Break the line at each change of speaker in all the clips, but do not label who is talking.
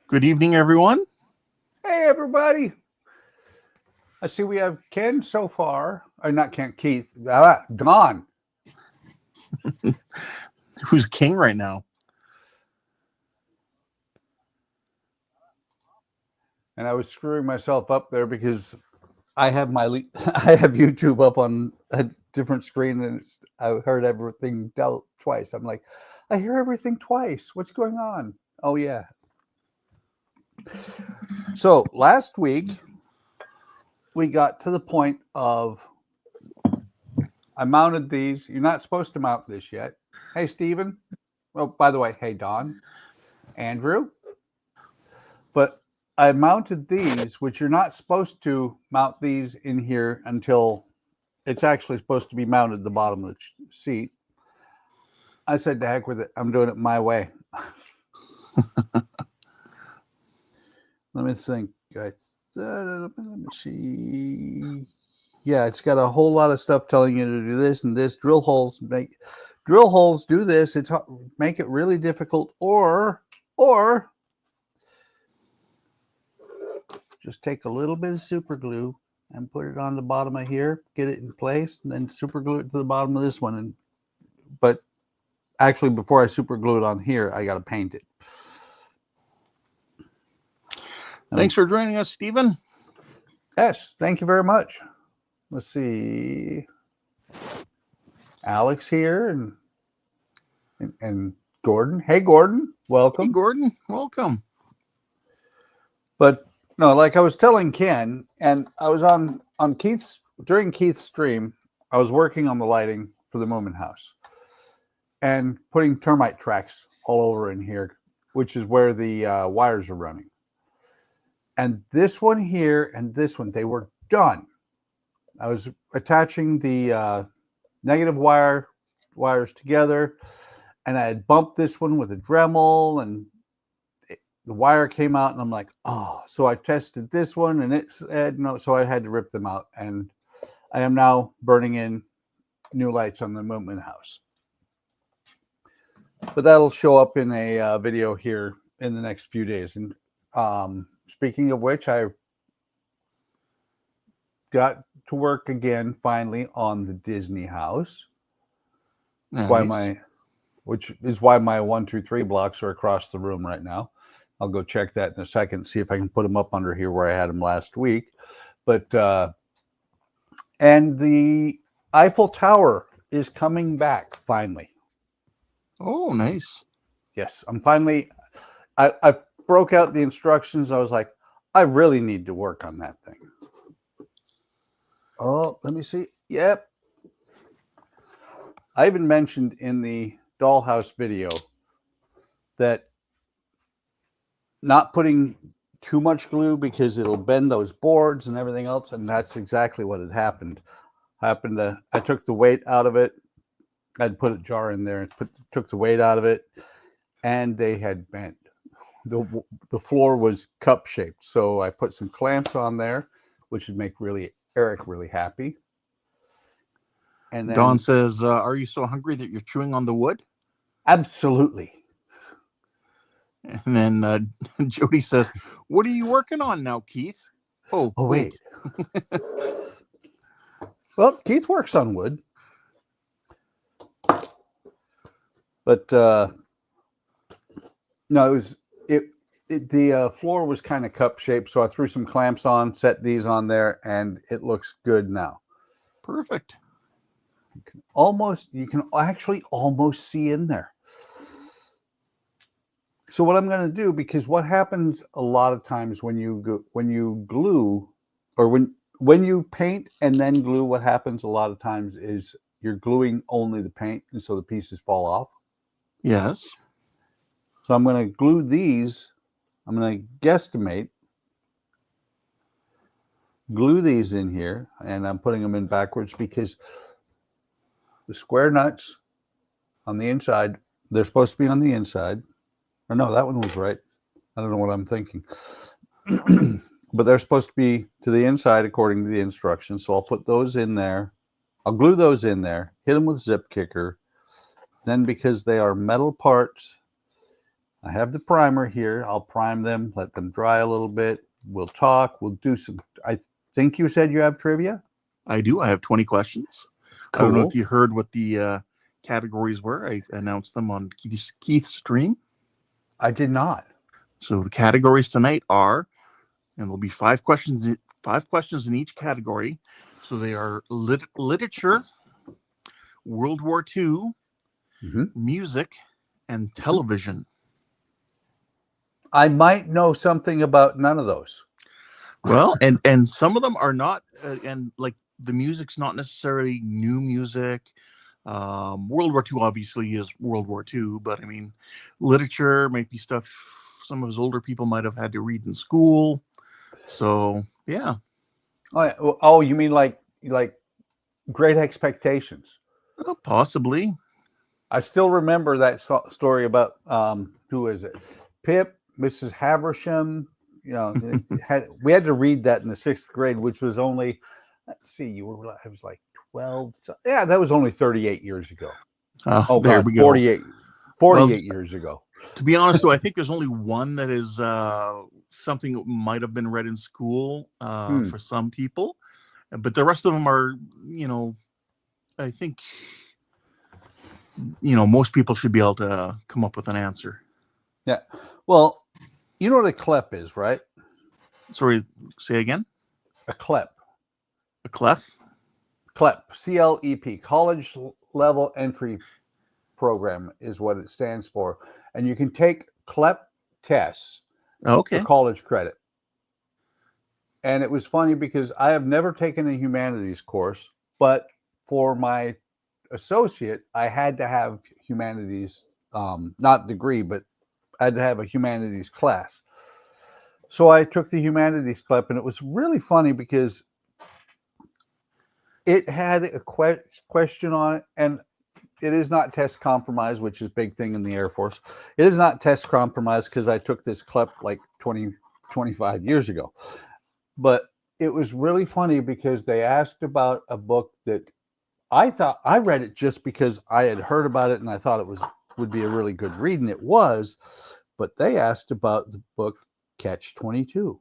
Good evening, everyone.
Hey, everybody. I see we have Ken so far. Or not Ken, Keith. Don.
Who's king right now?
And I was screwing myself up there because I have I have YouTube up on a different screen, and I heard everything dealt twice. I'm like, I hear everything twice. What's going on? Oh yeah. So last week we got to the point of I mounted these. You're not supposed to mount this yet. Hey, Steven. Oh, by the way, hey, Don, Andrew. But I mounted these, which you're not supposed to mount these in here until it's actually supposed to be mounted at the bottom of the seat. I said, to heck with it. I'm doing it my way. Let me think. Let me see. Yeah, it's got a whole lot of stuff telling you to do this and this. Drill holes, do this. It's make it really difficult, or just take a little bit of super glue and put it on the bottom of here, get it in place, and then super glue it to the bottom of this one. But actually, before I super glue it on here, I got to paint it.
Thanks for joining us, Stephen.
Yes, thank you very much. Let's see. Alex here and Gordon. Hey, Gordon. Welcome.
Hey, Gordon. Welcome.
But no, like I was telling Ken, and I was on during Keith's stream, I was working on the lighting for the Moomin house and putting termite tracks all over in here, which is where the wires are running. And this one here and this one, they were done. I was attaching the negative wires together, and I had bumped this one with a Dremel, and the wire came out, and I'm like, oh. So I tested this one, and it said no, so I had to rip them out, and I am now burning in new lights on the Moomin house. But that'll show up in a video here in the next few days. And speaking of which, I got to work again finally on the Disney house.
Nice.
Which is why my 1, 2, 3 blocks are across the room right now. I'll go check that in a second, see if I can put them up under here where I had them last week. But and the Eiffel Tower is coming back finally.
Oh, nice.
Yes, I'm finally. I broke out the instructions. I was like, I really need to work on that thing. Oh, let me see. Yep. I even mentioned in the dollhouse video that not putting too much glue because it'll bend those boards and everything else, and that's exactly what had happened. I took the weight out of it. I'd put a jar in there and took the weight out of it, and they had bent. The floor was cup shaped, so I put some clamps on there, which would make Eric really happy. And then
Don says, are you so hungry that you're chewing on the wood?
Absolutely.
And then Jody says, what are you working on now, Keith? Oh wait.
Well, Keith works on wood. But no, the floor was kind of cup shaped, so I threw some clamps on, set these on there, and it looks good now.
Perfect.
You can actually almost see in there. So what I'm going to do, because what happens a lot of times when you glue, or when you paint and then glue, what happens a lot of times is you're gluing only the paint, and so the pieces fall off.
Yes.
So I'm going to glue these. I'm going to guesstimate, glue these in here, and I'm putting them in backwards because the square nuts on the inside, they're supposed to be on the inside. Or no, that one was right. I don't know what I'm thinking. But they're supposed to be to the inside according to the instructions. So I'll put those in there. I'll glue those in there, hit them with zip kicker. Then because they are metal parts, I have the primer here. I'll prime them, let them dry a little bit. We'll talk. We'll do some. I think you said you have trivia?
I do. I have 20 questions.
Cool.
I don't know if you heard what the categories were. I announced them on Keith's stream.
I did not.
So the categories tonight are, and there'll be 5 questions in each category. So they are literature, World War II, music, and television.
I might know something about none of those.
Well, and some of them are not, and like the music's not necessarily new music. World War II obviously is World War II, but I mean, literature might be stuff some of us older people might have had to read in school. So yeah.
Oh, you mean like Great Expectations?
Possibly.
I still remember that story about who is it? Pip, Mrs. Haversham. You know, we had to read that in the 6th grade, which was only, let's see, I was like 12. So, yeah, that was only 38 years ago.
Oh, there we go.
48 years ago.
To be honest, though, I think there's only one that is something that might have been read in school for some people, but the rest of them are, I think, most people should be able to come up with an answer.
Yeah. Well, you know what a CLEP is, right?
Sorry, say again?
A CLEP.
A clef?
CLEP, CLEP, College Level Entry Program is what it stands for. And you can take CLEP tests for college credit. And it was funny because I have never taken a humanities course, but for my associate, I had to have humanities, not degree, but I had to have a humanities class. So I took the humanities CLEP, and it was really funny because it had a question on it, and it is not test compromised, which is a big thing in the Air Force. It is not test compromised because I took this CLEP like 25 years ago. But it was really funny because they asked about a book that I thought I read it just because I had heard about it and I thought it would be a really good read, and it was. But they asked about the book Catch-22.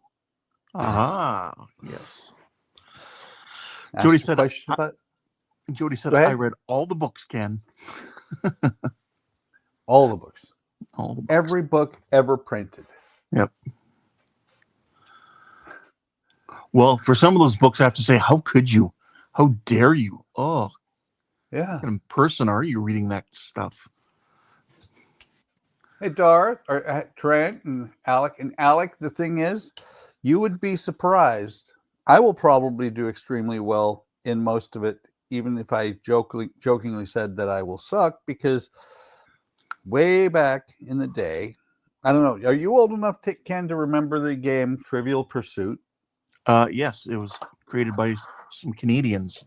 Yes.
Jody said,
I read all the books, Ken.
All the books.
All the books.
Every book ever printed.
Yep. Well, for some of those books, I have to say, how could you? How dare you? Oh,
yeah.
What kind of person are you reading that stuff?
Hey, Darth, or Trent, and Alec. And Alec, the thing is, you would be surprised. I will probably do extremely well in most of it, even if I jokingly said that I will suck, because way back in the day, I don't know, are you old enough, Ken, to remember the game Trivial Pursuit?
Yes, it was created by some Canadians.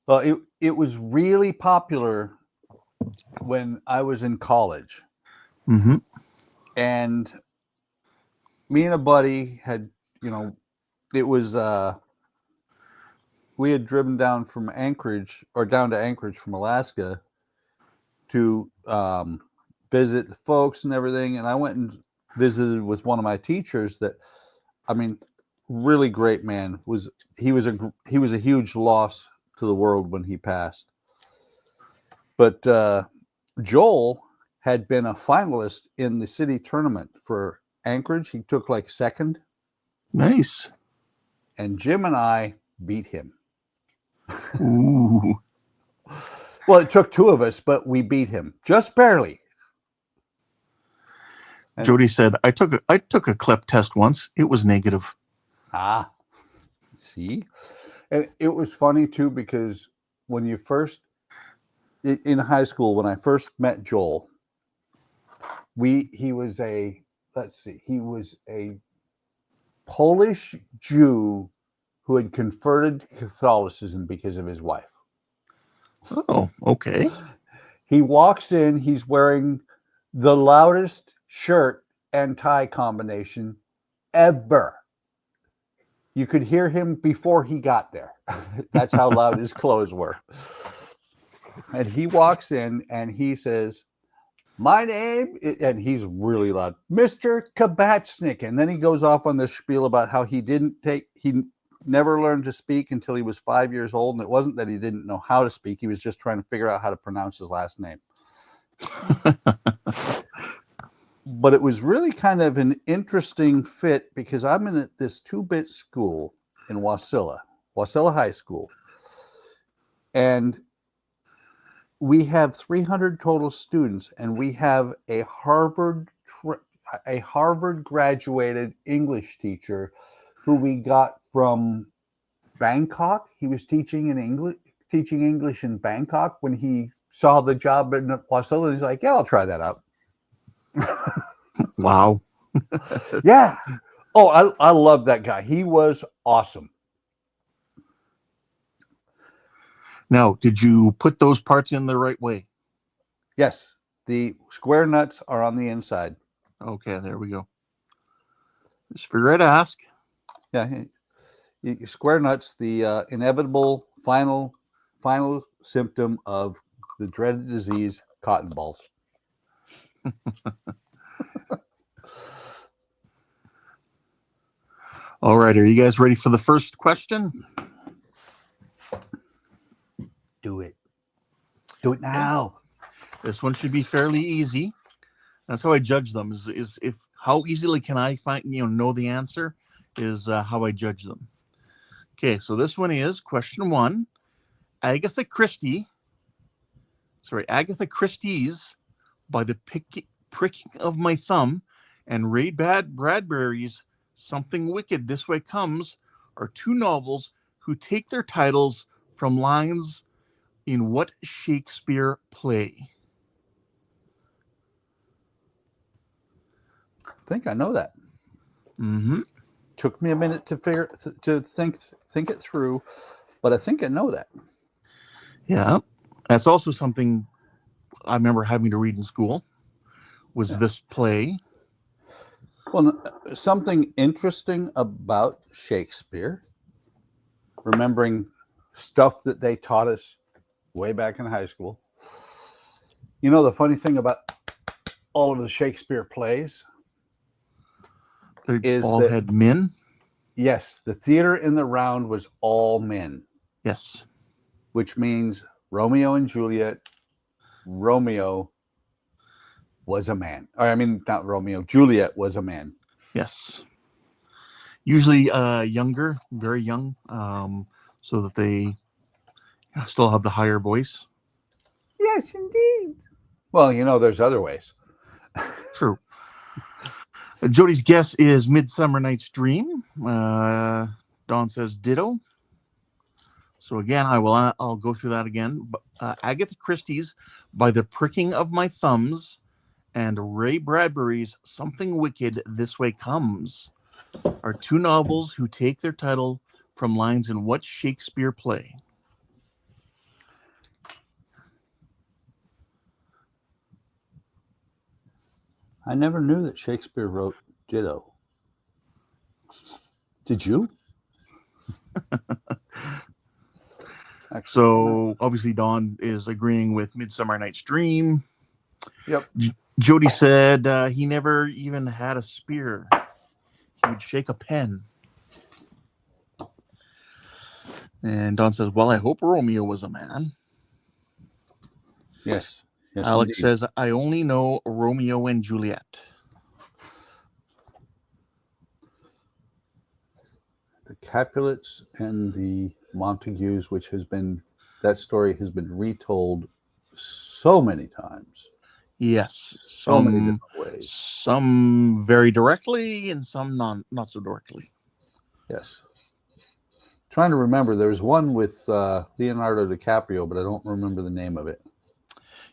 Well, it was really popular when I was in college.
Mm-hmm.
And me and a buddy had, it was, we had driven down to Anchorage from Alaska to visit the folks and everything. And I went and visited with one of my teachers that, really great man. He was a huge loss to the world when he passed. But Joel had been a finalist in the city tournament for Anchorage. He took like second.
Nice.
And Jim and I beat him.
Ooh.
Well, it took 2 of us, but we beat him just barely. And
Jody said, I took a CLEP test once. It was negative.
See? And it was funny too, because when you first, in high school, when I first met Joel, he was a Polish Jew who had converted to Catholicism because of his wife.
Oh, okay.
He walks in, he's wearing the loudest shirt and tie combination ever. You could hear him before he got there. That's how loud his clothes were. And he walks in and he says, My name, and he's really loud, Mr. Kabatsnik. And then he goes off on this spiel about how he never learned to speak until he was 5 years old. And it wasn't that he didn't know how to speak. He was just trying to figure out how to pronounce his last name. But it was really kind of an interesting fit because I'm in this 2-bit school in Wasilla High School. And we have 300 total students, and we have a Harvard graduated English teacher who we got from Bangkok. He was teaching English in Bangkok when he saw the job in Wasilla. He's like, yeah, I'll try that out.
Wow.
Yeah. Oh, I love that guy. He was awesome.
Now, did you put those parts in the right way?
Yes. The square nuts are on the inside.
Okay, there we go. Just figure to ask.
Yeah. Square nuts, the inevitable final symptom of the dreaded disease, cotton balls.
All right, are you guys ready for the first question?
Do it. Do it now.
This one should be fairly easy. That's how I judge them. Is if how easily can I find know the answer is how I judge them. Okay, so this one is question 1. Agatha Christie's By the Pricking of My Thumb and Ray Bradbury's Something Wicked This Way Comes are 2 novels who take their titles from lines in what Shakespeare play?
I think I know that.
Mm-hmm.
Took me a minute to think it through, but I think I know that.
Yeah, that's also something I remember having to read in school. Was this play?
Well, something interesting about Shakespeare, remembering stuff that they taught us way back in high school. The funny thing about all of the Shakespeare plays
They all had men?
Yes, the theater in the round was all men.
Yes.
Which means Romeo and Juliet, Romeo was a man. Or, I mean, not Romeo, Juliet was a man.
Yes. Usually younger, very young, so that they still have the higher voice.
Yes, indeed. Well, there's other ways.
True. Jody's guess is Midsummer Night's Dream. Dawn says ditto. So again, I'll go through that again. Agatha Christie's By the Pricking of My Thumbs and Ray Bradbury's Something Wicked This Way Comes are 2 novels who take their title from lines in what Shakespeare play?
I never knew that Shakespeare wrote ditto. Did you?
So obviously Dawn is agreeing with Midsummer Night's Dream.
Yep.
Jody said he never even had a spear. He would shake a pen. And Dawn says, well, I hope Romeo was a man.
Yes. Yes.
Alex
indeed.
says, I only know Romeo and Juliet.
The Capulets and the Montagues, that story has been retold so many times.
Yes.
So many different ways.
Some very directly and some not so directly.
Yes. Trying to remember, there was one with Leonardo DiCaprio, but I don't remember the name of it.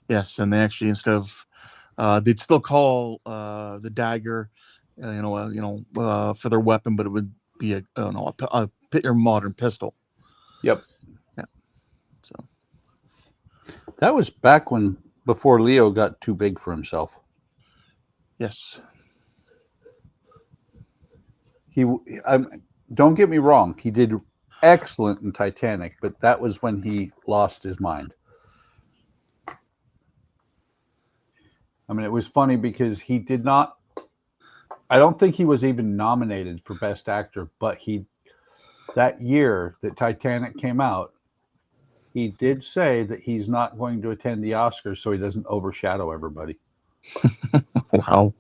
Yes, and they actually, instead of they'd still call the dagger, for their weapon, but it would be a modern pistol.
Yep.
Yeah. So
that was back before Leo got too big for himself.
Yes.
Don't get me wrong, he did excellent in Titanic, but that was when he lost his mind. I mean, it was funny because he did not. I don't think he was even nominated for Best Actor, but that year that Titanic came out, he did say that he's not going to attend the Oscars so he doesn't overshadow everybody.
Wow.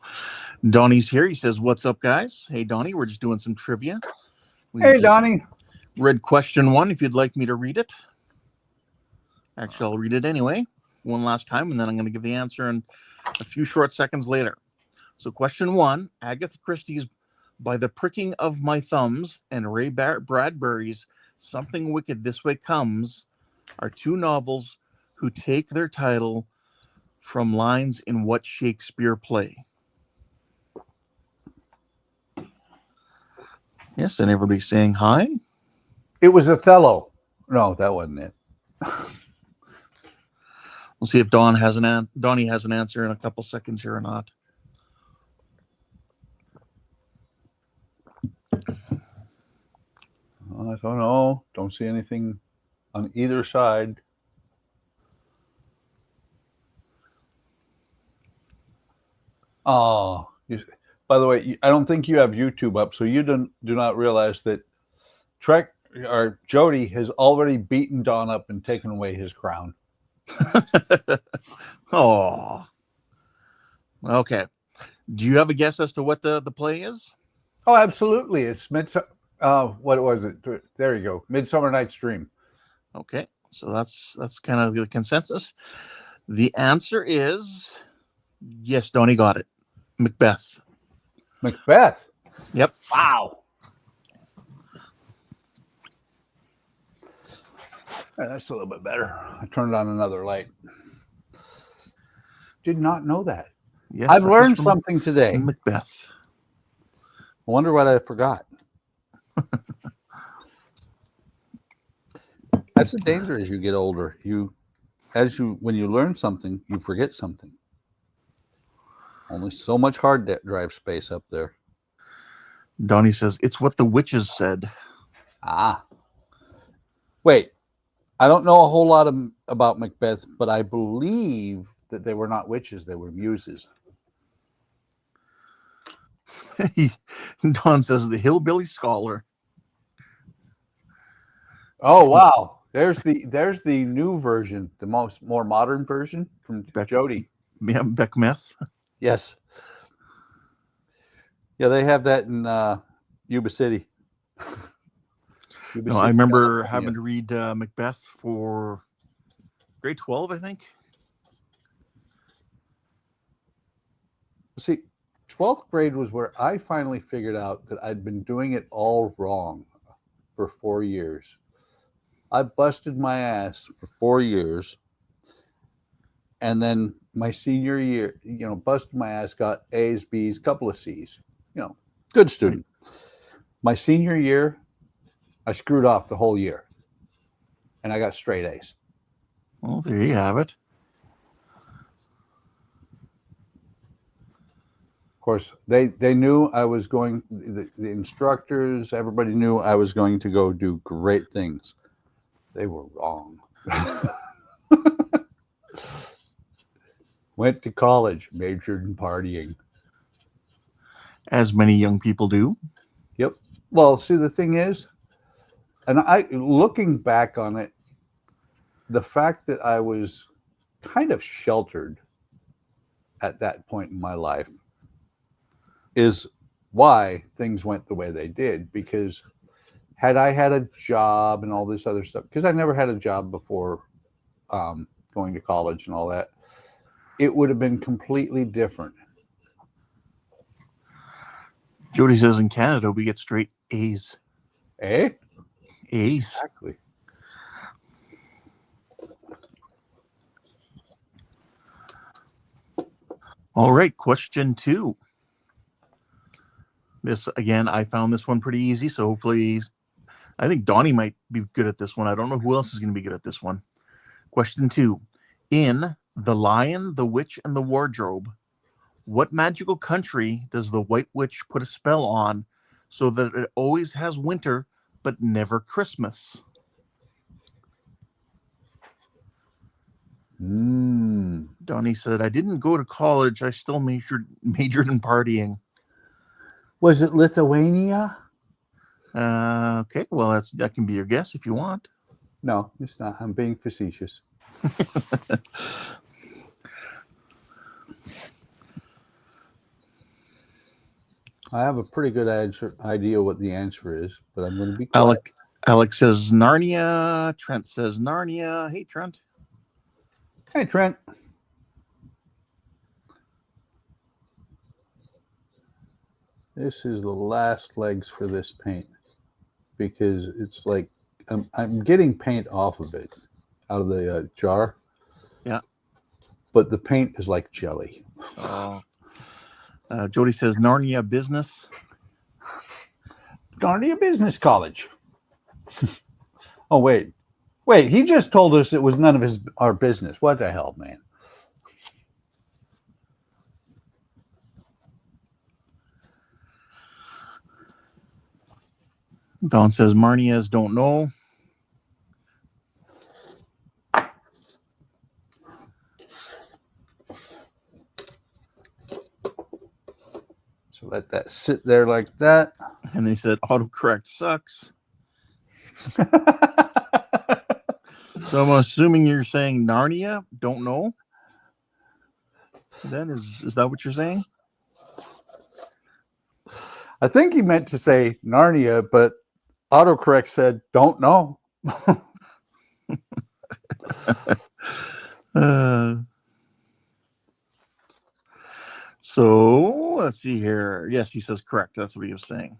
Donnie's here. He says, "What's up, guys?" Hey, Donnie, we're just doing some trivia.
Hey, Donnie.
Read question 1 if you'd like me to read it. Actually, I'll read it anyway, one last time, and then I'm going to give the answer in a few short seconds later. So question 1, Agatha Christie's By the Pricking of My Thumbs and Ray Bradbury's Something Wicked This Way Comes are two novels who take their title from lines in what Shakespeare play? Yes, and everybody's saying hi.
It was Othello. No, that wasn't it.
We'll see if Donnie has an answer in a couple seconds here or not.
I don't know. Don't see anything on either side. Oh, by the way, I don't think you have YouTube up, so you do not realize that Jody has already beaten Don up and taken away his crown.
Oh, okay. Do you have a guess as to what the play is?
Oh, absolutely. It's what was it? There you go. Midsummer Night's Dream.
Okay, so that's kind of the consensus. The answer is yes. Donnie got it. Macbeth.
Macbeth.
Yep.
Wow. That's a little bit better. I turned on another light. Did not know that.
Yes,
I've learned something today.
Macbeth.
I wonder what I forgot. That's the danger as you get older. When you learn something, you forget something. Only so much hard drive space up there.
Donnie says it's what the witches said.
Ah. Wait. I don't know a whole lot about Macbeth, but I believe that they were not witches. They were muses.
Don says the hillbilly scholar.
Oh, wow. There's the new version, the more modern version from Jody.
Yeah, Beckmeth.
Yes. Yeah, they have that in Yuba City.
I remember having to read Macbeth for grade 12, I think.
See, 12th grade was where I finally figured out that I'd been doing it all wrong for 4 years. I busted my ass for 4 years. And then my senior year, busted my ass, got A's, B's, couple of C's. Good student. My senior year, I screwed off the whole year. And I got straight A's.
Well, there you have it.
Of course, they knew I was going, the instructors, everybody knew I was going to go do great things. They were wrong. Went to college, majored in partying.
As many young people do.
Yep. Well, see, the thing is, and looking back on it, the fact that I was kind of sheltered at that point in my life is why things went the way they did. Because had I had a job and all this other stuff, because I never had a job before going to college and all that, it would have been completely different.
Jody says in Canada, we get straight A's.
Eh?
A's.
Exactly.
All right, question 2. This, again, I found this one pretty easy, so hopefully, I think Donnie might be good at this one. I don't know who else is going to be good at this one. Question 2. In The Lion, the Witch, and the Wardrobe, what magical country does the White Witch put a spell on so that it always has winter but never Christmas? Donnie said, I didn't go to college. I still majored in partying.
Was it Lithuania?
Okay, well, that can be your guess if you want.
No, it's not. I'm being facetious. I have a pretty good idea what the answer is, but I'm going to be quiet.
Alex says Narnia. Trent says Narnia. Hey, Trent.
Hey, Trent. This is the last legs for this paint because it's like I'm getting paint off of it, out of the jar.
Yeah.
But the paint is like jelly.
Oh. Jody says Narnia Business.
Narnia Business College. Oh, wait. He just told us it was none of our business. What the hell, man?
Don says Marnias don't know.
So let that sit there like that.
And they said autocorrect sucks. So I'm assuming you're saying Narnia don't know. Then is that what you're saying?
I think he meant to say Narnia, but autocorrect said don't know.
So let's see here. Yes, he says correct. That's what he was saying.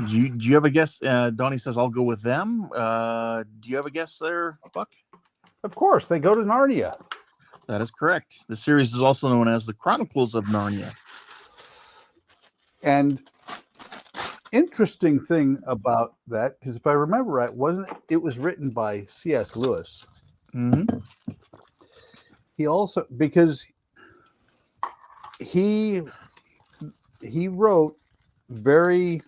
Do you have a guess? Donnie says I'll go with them. Do you have a guess there, Buck?
Of course, they go to Narnia.
That is correct. The series is also known as the Chronicles of Narnia.
And interesting thing about that, because if I remember right, it was written by C.S. Lewis.
Mm-hmm.
He also, because he wrote very,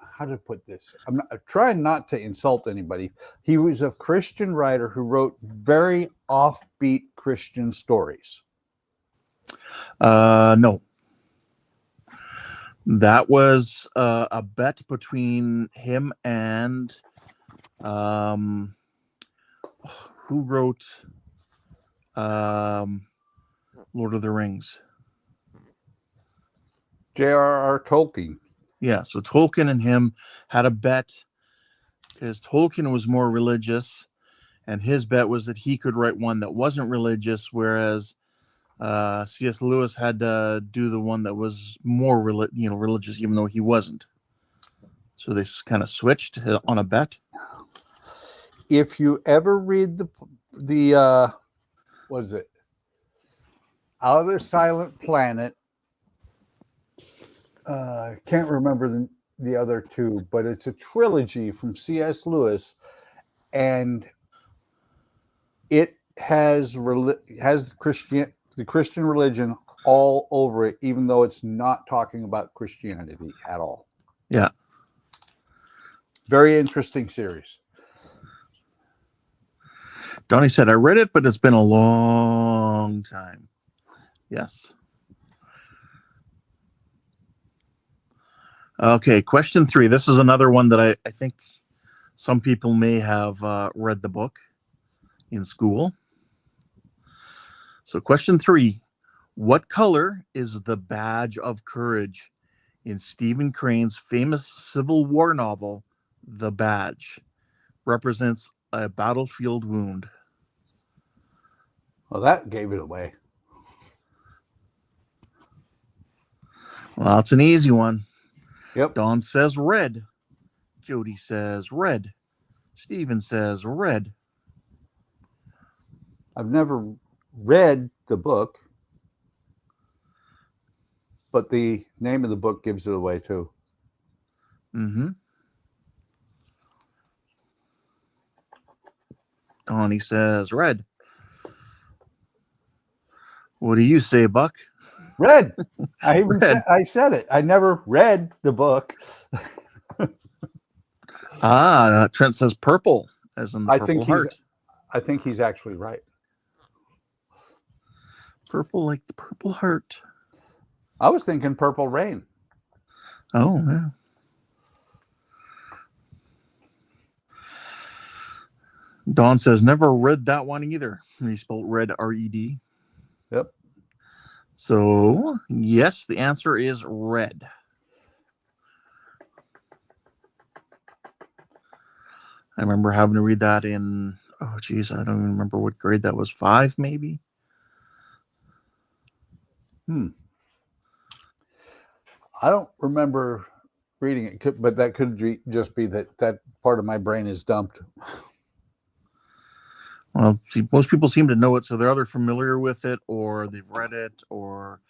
how to put this? I'm trying not to insult anybody. He was a Christian writer who wrote very offbeat Christian stories.
No. That was a bet between him and who wrote Lord of the Rings?
J.R.R. Tolkien.
Yeah, so Tolkien and him had a bet because Tolkien was more religious, and his bet was that he could write one that wasn't religious, whereas C.S. Lewis had to do the one that was more religious, even though he wasn't. So they kind of switched on a bet.
If you ever read the what is it? Out of the Silent Planet. Can't remember the other two, but it's a trilogy from C.S. Lewis, and it has the Christian religion all over it, even though it's not talking about Christianity at all.
Yeah.
Very interesting series.
Donnie said, I read it, but it's been a long time. Yes. Okay, question 3. This is another one that I think some people may have read the book in school. So question 3, what color is the badge of courage in Stephen Crane's famous Civil War novel, The Badge? Represents a battlefield wound.
Well, that gave it away.
Well, it's an easy one.
Yep.
Don says red. Jody says red. Steven says red.
I've never read the book, but the name of the book gives it away too.
Mm-hmm. Donnie says red. What do you say, Buck?
Red. I said it. I never read the book.
Trent says purple, as in the Purple Heart.
I think he's actually right.
Purple like the Purple Heart.
I was thinking Purple Rain.
Oh, yeah. Don says, never read that one either. And he spelled red, R-E-D.
Yep.
So, yes, the answer is red. I remember having to read that in, oh, geez, I don't even remember what grade that was. 5, maybe?
I don't remember reading it, but that could just be that part of my brain is dumped.
Well, see, most people seem to know it, so they're either familiar with it or they've read it or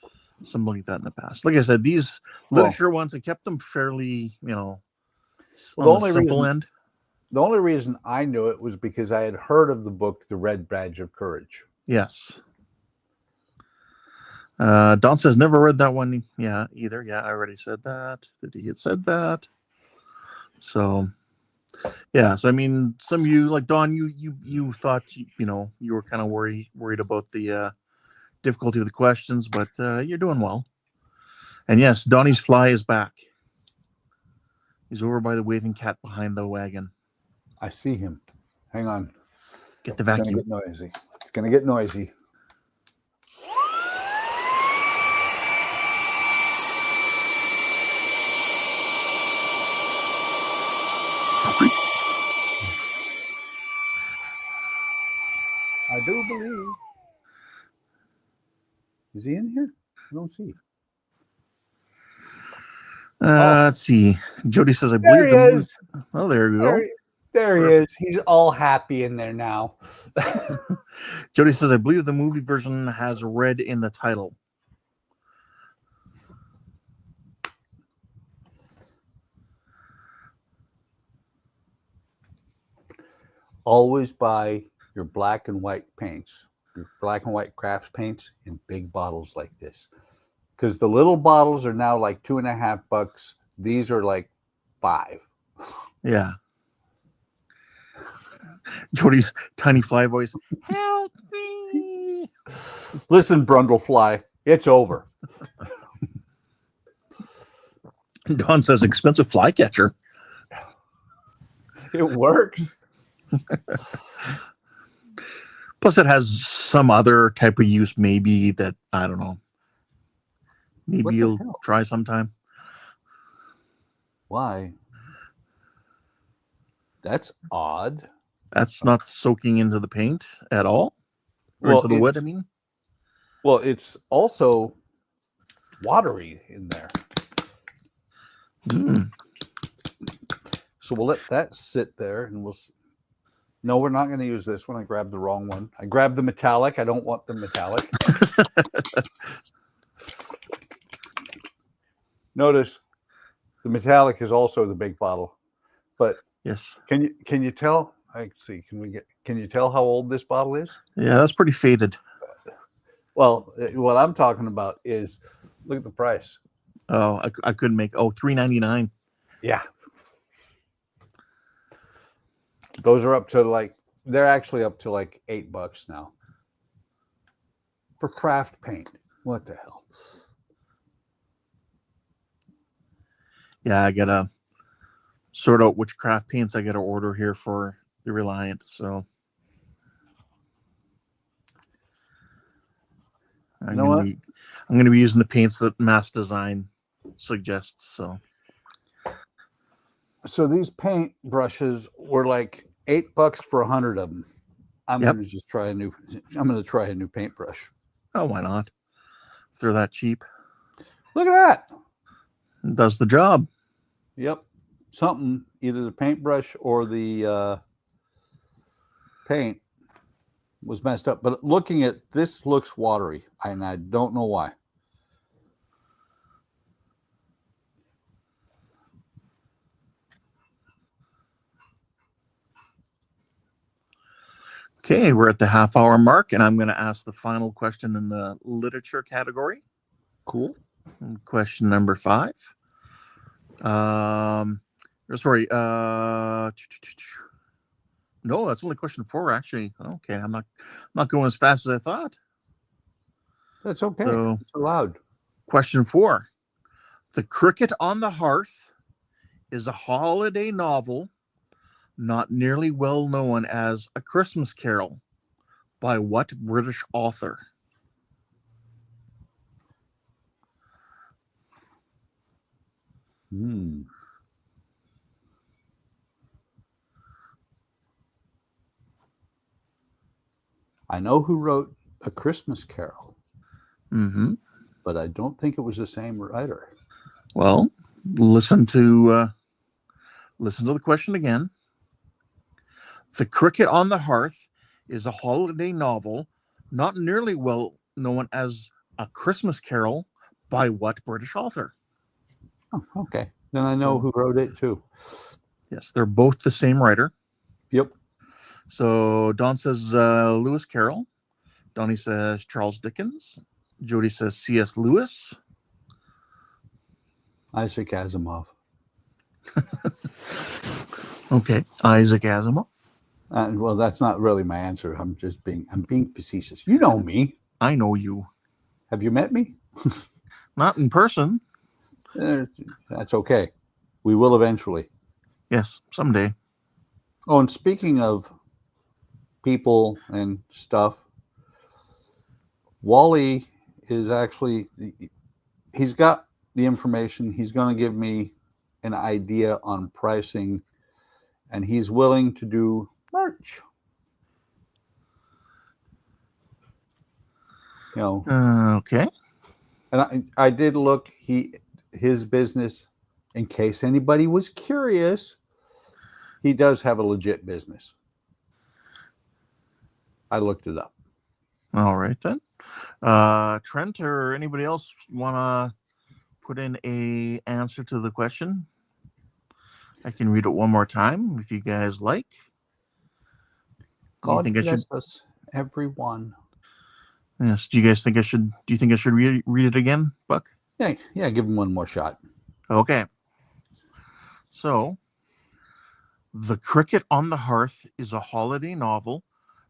something like that in the past. Like I said, these literature ones, I kept them fairly, on the simple end.
The only reason I knew it was because I had heard of the book, The Red Badge of Courage.
Yes. Don says, never read that one. Yeah, either. Yeah, I already said that. Did he had said that? So, yeah. So, I mean, some of you, like Don, you thought, you were kind of worried about the difficulty of the questions, but you're doing well. And yes, Donnie's fly is back. He's over by the waving cat behind the wagon.
I see him. Hang on.
Get the vacuum.
It's going to get noisy. It's going to get noisy. I do believe. Is he in here? I don't see.
Let's see. Jody says, I believe
there he is.
Oh, there you go.
There he is. He's all happy in there now.
Jody says, I believe the movie version has red in the title.
Always buy your black and white paints, your black and white crafts paints in big bottles like this. Because the little bottles are now like $2.50. These are like $5.
Yeah. Jody's tiny fly voice. Help me.
Listen, Brundlefly, it's over.
Don says expensive fly catcher.
It works.
Plus, it has some other type of use, maybe that I don't know. Maybe you'll try sometime.
Why? That's odd.
That's not soaking into the paint at all? Or into the wood, I mean?
Well, it's also watery in there. So we'll let that sit there and we'll... No, we're not going to use this one. I grabbed the wrong one. I grabbed the metallic. I don't want the metallic. Notice the metallic is also the big bottle. But
yes,
can you tell? I see. Can you tell how old this bottle is?
Yeah, that's pretty faded.
Well, what I'm talking about is look at the price.
Oh, I couldn't make $3.99.
Yeah. Those are up to they're actually up to like $8 now. For craft paint. What the hell?
Yeah, I gotta sort out which craft paints I gotta order here for the Reliant. So I'm gonna be using the paints that Mass Design suggests.
So these paint brushes were like $8 for 100 of them. I'm gonna just try I'm gonna try a new paintbrush.
Oh, why not? If they're that cheap.
Look at that.
It does the job.
Yep. Something, either the paintbrush or the paint was messed up. But looking at this looks watery, and I don't know why.
Okay, we're at the half-hour mark, and I'm going to ask the final question in the literature category.
Cool.
Question number 5. Sorry. No, that's only question 4, actually. Okay, I'm not going as fast as I thought.
That's okay.
So,
It's allowed.
question 4. The Cricket on the Hearth is a holiday novel not nearly well known as A Christmas Carol by what British author?
I know who wrote A Christmas Carol,
Mm-hmm.
but I don't think it was the same writer.
Well, listen to the question again. The Cricket on the Hearth is a holiday novel not nearly well known as A Christmas Carol by what British author?
Oh, okay. Then I know who wrote it too.
Yes, they're both the same writer.
Yep.
So Don says Lewis Carroll. Donnie says Charles Dickens. Jody says C.S. Lewis.
Isaac Asimov.
Okay, Isaac Asimov.
Well, that's not really my answer. I'm being facetious. You know me.
I know you.
Have you met me?
Not in person.
That's okay. We will eventually.
Yes, someday.
Oh, and speaking of people and stuff, Wally is actually, he's got the information. He's going to give me an idea on pricing, and he's willing to do merch. You know.
Okay.
And I did look his business, in case anybody was curious. He does have a legit business. I looked it up.
All right then. Trent or anybody else want to put in a answer to the question? I can read it one more time if you guys like.
God bless us, everyone.
Yes. Do you guys think I should? Do you think I should read it again, Buck?
Yeah. Give him one more shot.
Okay. So, The Cricket on the Hearth is a holiday novel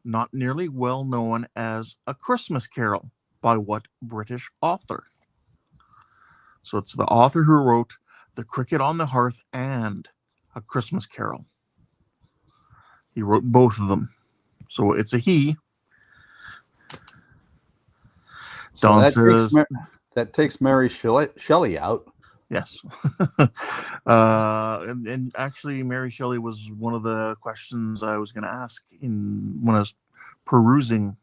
not nearly well known as A Christmas Carol by what British author? So it's the author who wrote The Cricket on the Hearth and A Christmas Carol. He wrote both of them. So it's a he.
So Don says, that takes Mary Shelley out.
Yes. and actually, Mary Shelley was one of the questions I was going to ask when I was perusing.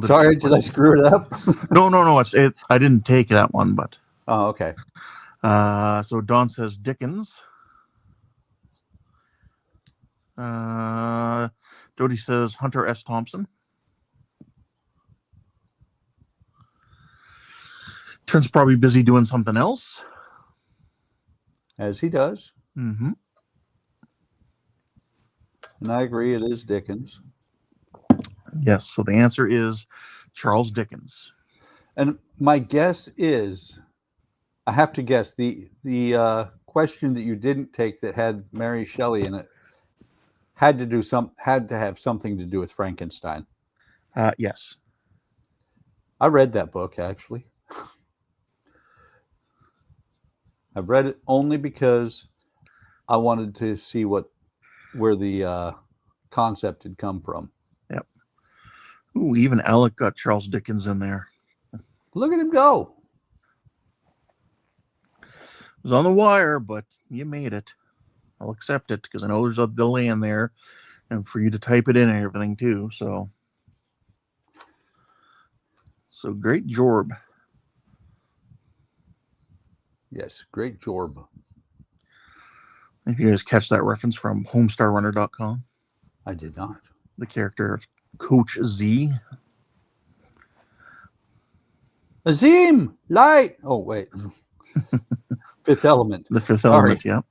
Sorry, did I screw it up?
No. I didn't take that one, but.
Oh, okay.
So Don says Dickens. Jody says Hunter S. Thompson. Trent's probably busy doing something else.
As he does.
Mm-hmm.
And I agree, it is Dickens.
Yes, so the answer is Charles Dickens.
And my guess is, I have to guess, the question that you didn't take that had Mary Shelley in it had to have something to do with Frankenstein.
Yes.
I read that book, actually. I've read it only because I wanted to see where the concept had come from.
Yep. Ooh, even Alec got Charles Dickens in there.
Look at him go.
It was on the wire, but you made it. I'll accept it because I know there's a delay in there, and for you to type it in and everything too. So great job.
Yes, great job.
If you guys catch that reference from homestarrunner.com.
I did not.
The character of Coach Z.
Azim, light. Oh, wait. Fifth Element.
The Fifth Element, yeah.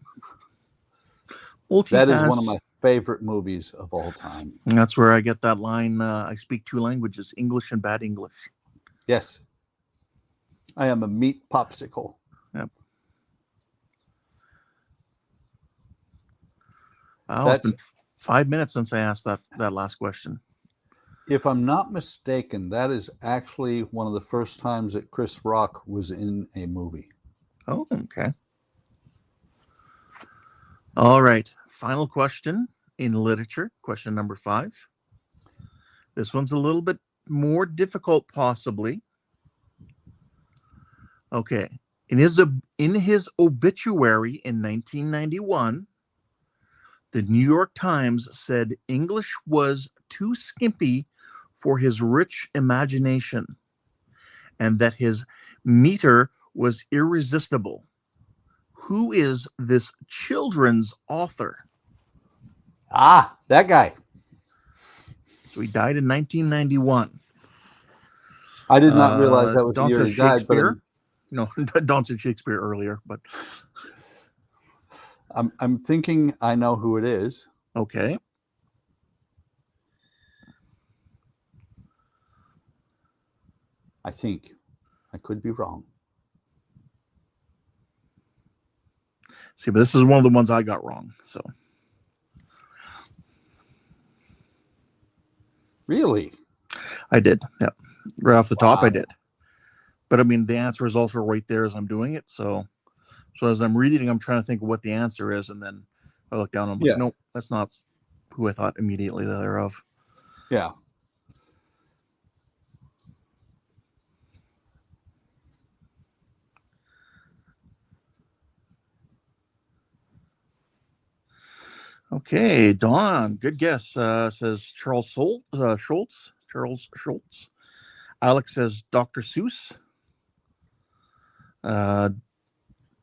That is one of my favorite movies of all time.
And that's where I get that line, I speak 2 languages, English and bad English.
Yes. I am a meat popsicle.
Yep. Oh, it's been 5 minutes since I asked that last question.
If I'm not mistaken, that is actually one of the first times that Chris Rock was in a movie.
Oh, okay. All right. Final question in literature. Question number 5. This one's a little bit more difficult, possibly. Okay. In his obituary in 1991, the New York Times said English was too skimpy for his rich imagination and that his meter was irresistible. Who is this children's author?
Ah, that guy.
So he died in 1991.
I did not realize that was the
Don
year
says
he died.
Shakespeare. No, Don said Shakespeare earlier, but
I'm thinking I know who it is.
okay.
I think. I could be wrong.
See, but this is one of the ones I got wrong. So
Really?
I did. Yeah. Right off the top,
Wow.
I did. But I mean, the answer is also right there as I'm doing it. So as I'm reading, I'm trying to think of what the answer is, and then I look down and I'm like, nope, that's not who I thought immediately thereof.
Yeah.
Okay, Don, good guess. Says Charles Schultz. Charles Schultz. Alex says Dr. Seuss.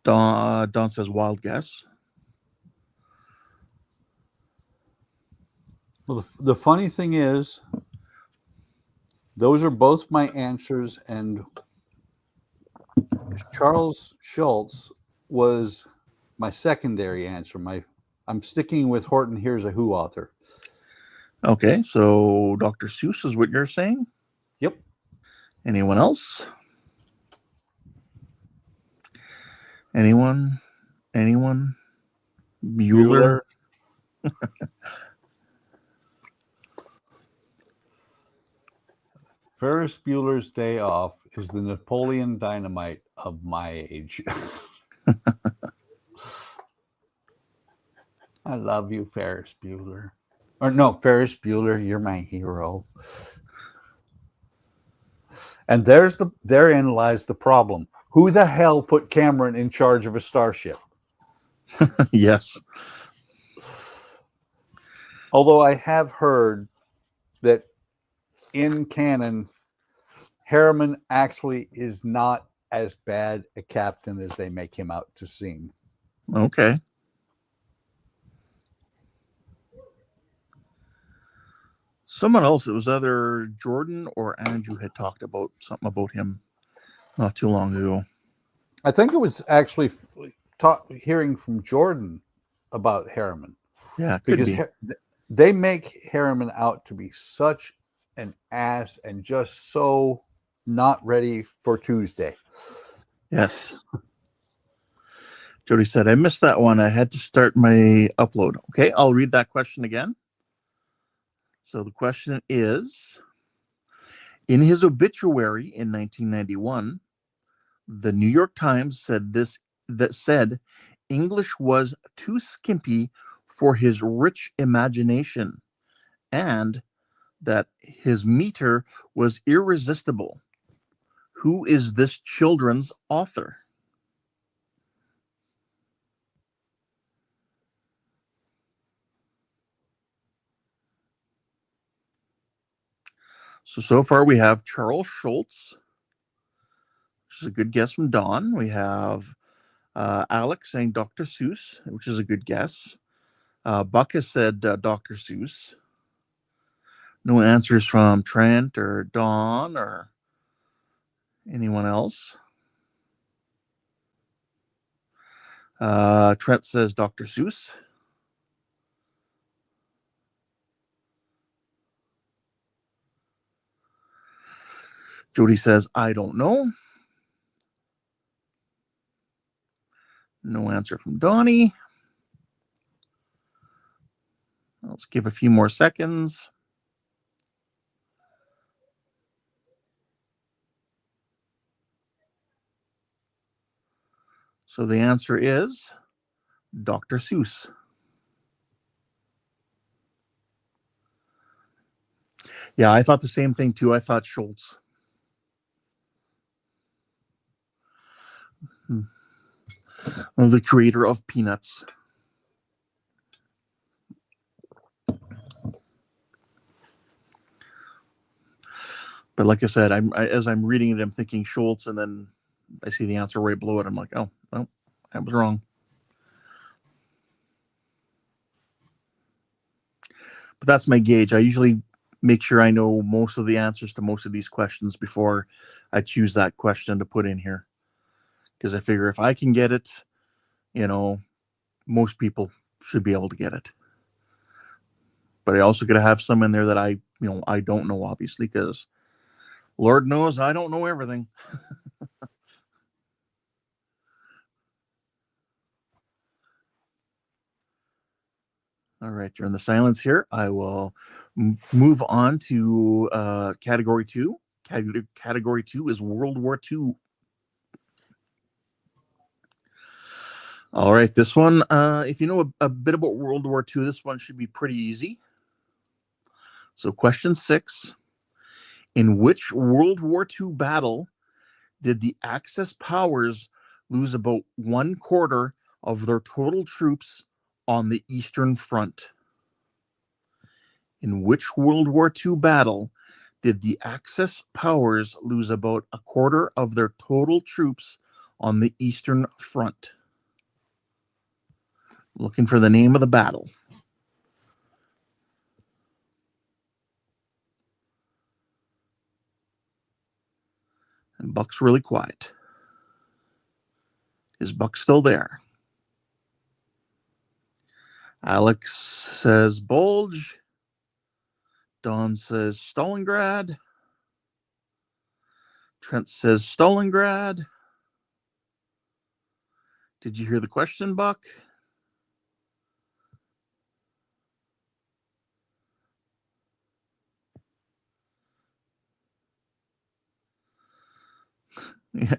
Don says wild guess.
Well, the funny thing is, those are both my answers, and Charles Schultz was my secondary answer. I'm sticking with Horton Hears a Who author.
Okay, so Dr. Seuss is what you're saying?
Yep.
Anyone else? Anyone? Bueller?
Ferris Bueller's Day Off is the Napoleon Dynamite of my age. I love you, Ferris Bueller. Or no, Ferris Bueller, you're my hero. And therein lies the problem. Who the hell put Cameron in charge of a starship?
Yes.
Although I have heard that in canon, Harriman actually is not as bad a captain as they make him out to seem.
Okay. Someone else, it was either Jordan or Andrew had talked about something about him not too long ago.
I think it was actually hearing from Jordan about Harriman.
Yeah, could
because
be.
They make Harriman out to be such an ass and just so not ready for Tuesday.
Yes. Jody said, I missed that one. I had to start my upload. Okay, I'll read that question again. So the question is, in his obituary in 1991, the New York Times said English was too skimpy for his rich imagination and that his meter was irresistible. Who is this children's author? So far we have Charles Schultz, which is a good guess from Don. We have Alex saying Dr. Seuss, which is a good guess. Buck has said Dr. Seuss. No answers from Trent or Don or anyone else. Trent says Dr. Seuss. Jody says, I don't know. No answer from Donnie. Let's give a few more seconds. So the answer is Dr. Seuss. Yeah, I thought the same thing too. I thought Schultz. The creator of Peanuts. But like I said, as I'm reading it, I'm thinking Schultz, and then I see the answer right below it. I'm like, oh, I was wrong. But that's my gauge. I usually make sure I know most of the answers to most of these questions before I choose that question to put in here. Because I figure if I can get it, most people should be able to get it. But I also got to have some in there that I don't know, obviously, because Lord knows I don't know everything. All right, during the silence here, I will move on to category 2. Category 2 is World War II. All right, this one, if you know a bit about World War II, this one should be pretty easy. So question 6, in which World War II battle did the Axis powers lose about 1/4 of their total troops on the Eastern Front? In which World War II battle did the Axis powers lose about 1/4 of their total troops on the Eastern Front? Looking for the name of the battle. And Buck's really quiet. Is Buck still there? Alex says Bulge. Don says Stalingrad. Trent says Stalingrad. Did you hear the question, Buck?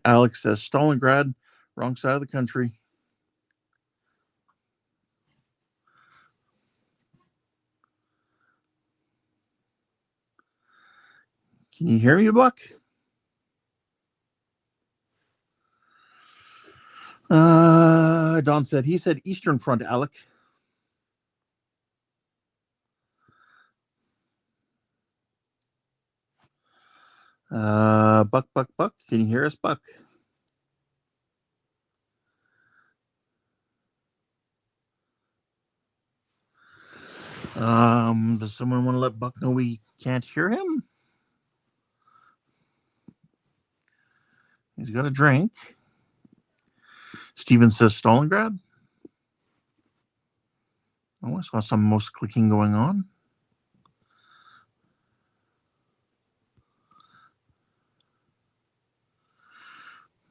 Alex says Stalingrad, wrong side of the country. Can you hear me, Buck? Don said, he said Eastern Front, Alec. Buck. Can you hear us, Buck? Does someone want to let Buck know we can't hear him? He's got a drink. Steven says Stalingrad. Oh, I saw some mouse clicking going on.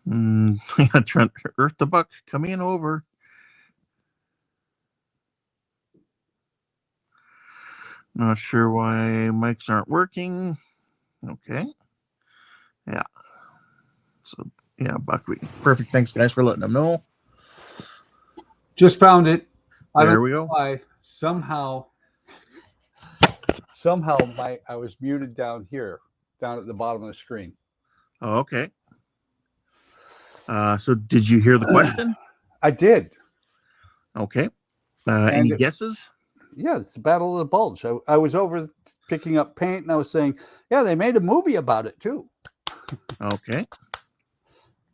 Yeah, Trent, Earth the Buck, coming over. Not sure why mics aren't working. Okay. Yeah. So, yeah, Buck, perfect. Thanks, guys, for letting them know.
Just found it.
There we go.
Why somehow I was muted down here, down at the bottom of the screen.
Oh, okay. So did you hear the question?
I did.
Okay. Any guesses?
Yeah, it's the Battle of the Bulge. I was over picking up paint, and I was saying, yeah, they made a movie about it too.
Okay.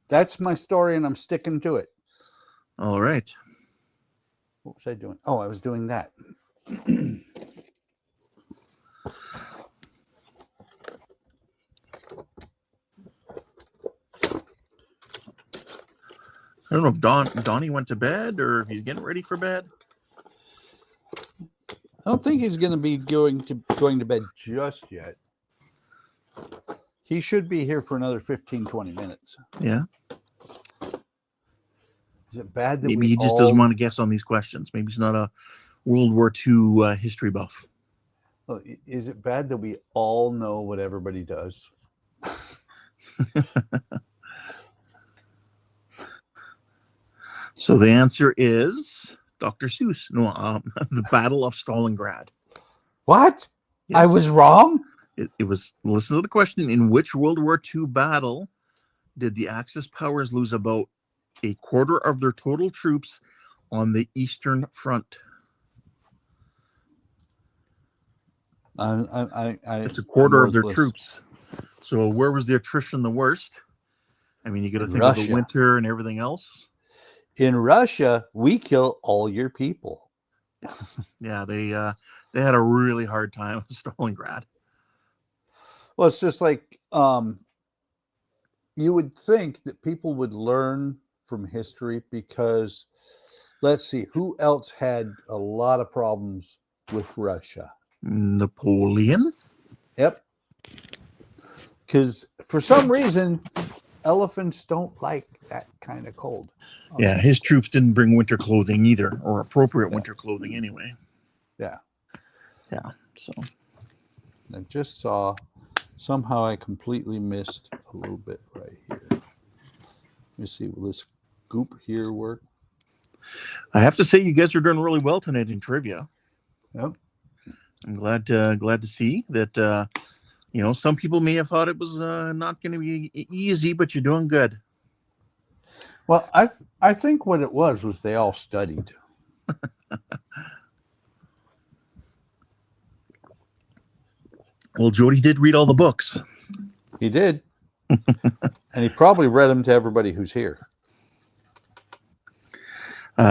That's my story, and I'm sticking to it.
All right.
What was I doing? Oh, I was doing that.
I don't know if Donnie went to bed or if he's getting ready for bed.
I don't think he's going to be going to bed just yet. He should be here for another 15, 20 minutes.
Yeah.
Is it bad that
maybe he just doesn't want to guess on these questions? Maybe he's not a World War II history buff.
Well, is it bad that we all know what everybody does?
So the answer is Dr. Seuss. No, the Battle of Stalingrad.
What?
Yes.
I was wrong?
It was, listen to the question. In which World War II battle did the Axis powers lose about a quarter of their total troops on the Eastern Front? It's a quarter of their troops. So where was the attrition the worst? I mean, you got to think of the winter and everything else.
In Russia, we kill all your people.
Yeah, they had a really hard time with Stalingrad.
Well, it's just like you would think that people would learn from history because, let's see, who else had a lot of problems with Russia?
Napoleon?
Yep. Because for some reason, elephants don't like that kind of cold.
Yeah, his troops didn't bring winter clothing either, or appropriate winter clothing anyway.
Yeah.
Yeah, so.
I just saw, somehow I completely missed a little bit right here. Let me see, will this goop here work?
I have to say, you guys are doing really well tonight in trivia.
Yep.
I'm glad to see that. Some people may have thought it was not going to be easy, but you're doing good.
Well, I think what it was they all studied.
Well, Jody did read all the books.
He did. And he probably read them to everybody who's here.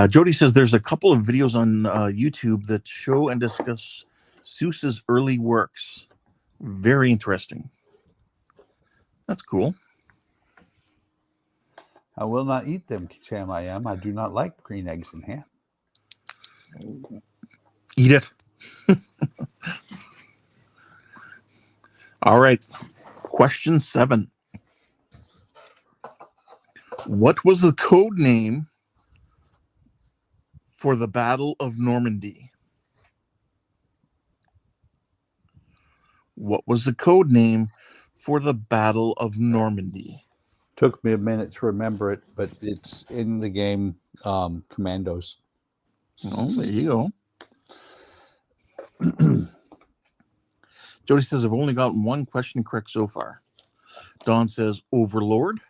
Jody says there's a couple of videos on YouTube that show and discuss Seuss's early works. Very interesting. That's cool.
I will not eat them, Sam. I do not like green eggs and ham.
Eat it. All right. Question 7. What was the code name for the Battle of Normandy? What was the code name for the Battle of Normandy?
Took me a minute to remember it, but it's in the game Commandos.
Oh, there you go. Jody says, I've only gotten one question correct so far. Don says, Overlord.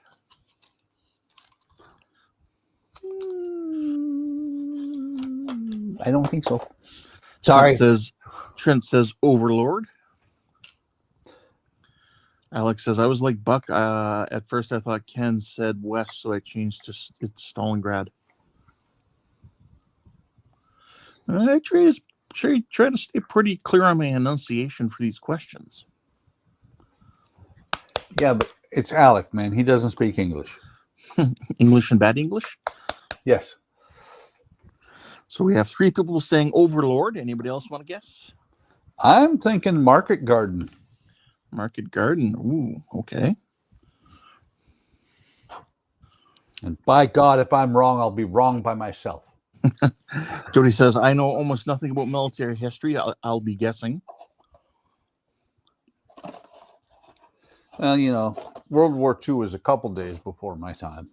I don't think so. Sorry.
Trent says Overlord. Alex says, I was like Buck. At first, I thought Ken said West, so I changed to Stalingrad. I try to stay pretty clear on my enunciation for these questions.
Yeah, but it's Alec, man. He doesn't speak English.
English and bad English?
Yes.
So we have 3 people saying Overlord. Anybody else want to guess?
I'm thinking Market Garden.
Market Garden. Ooh, okay.
And by God, if I'm wrong, I'll be wrong by myself.
Jody says, I know almost nothing about military history. I'll be guessing.
Well, World War II was a couple days before my time.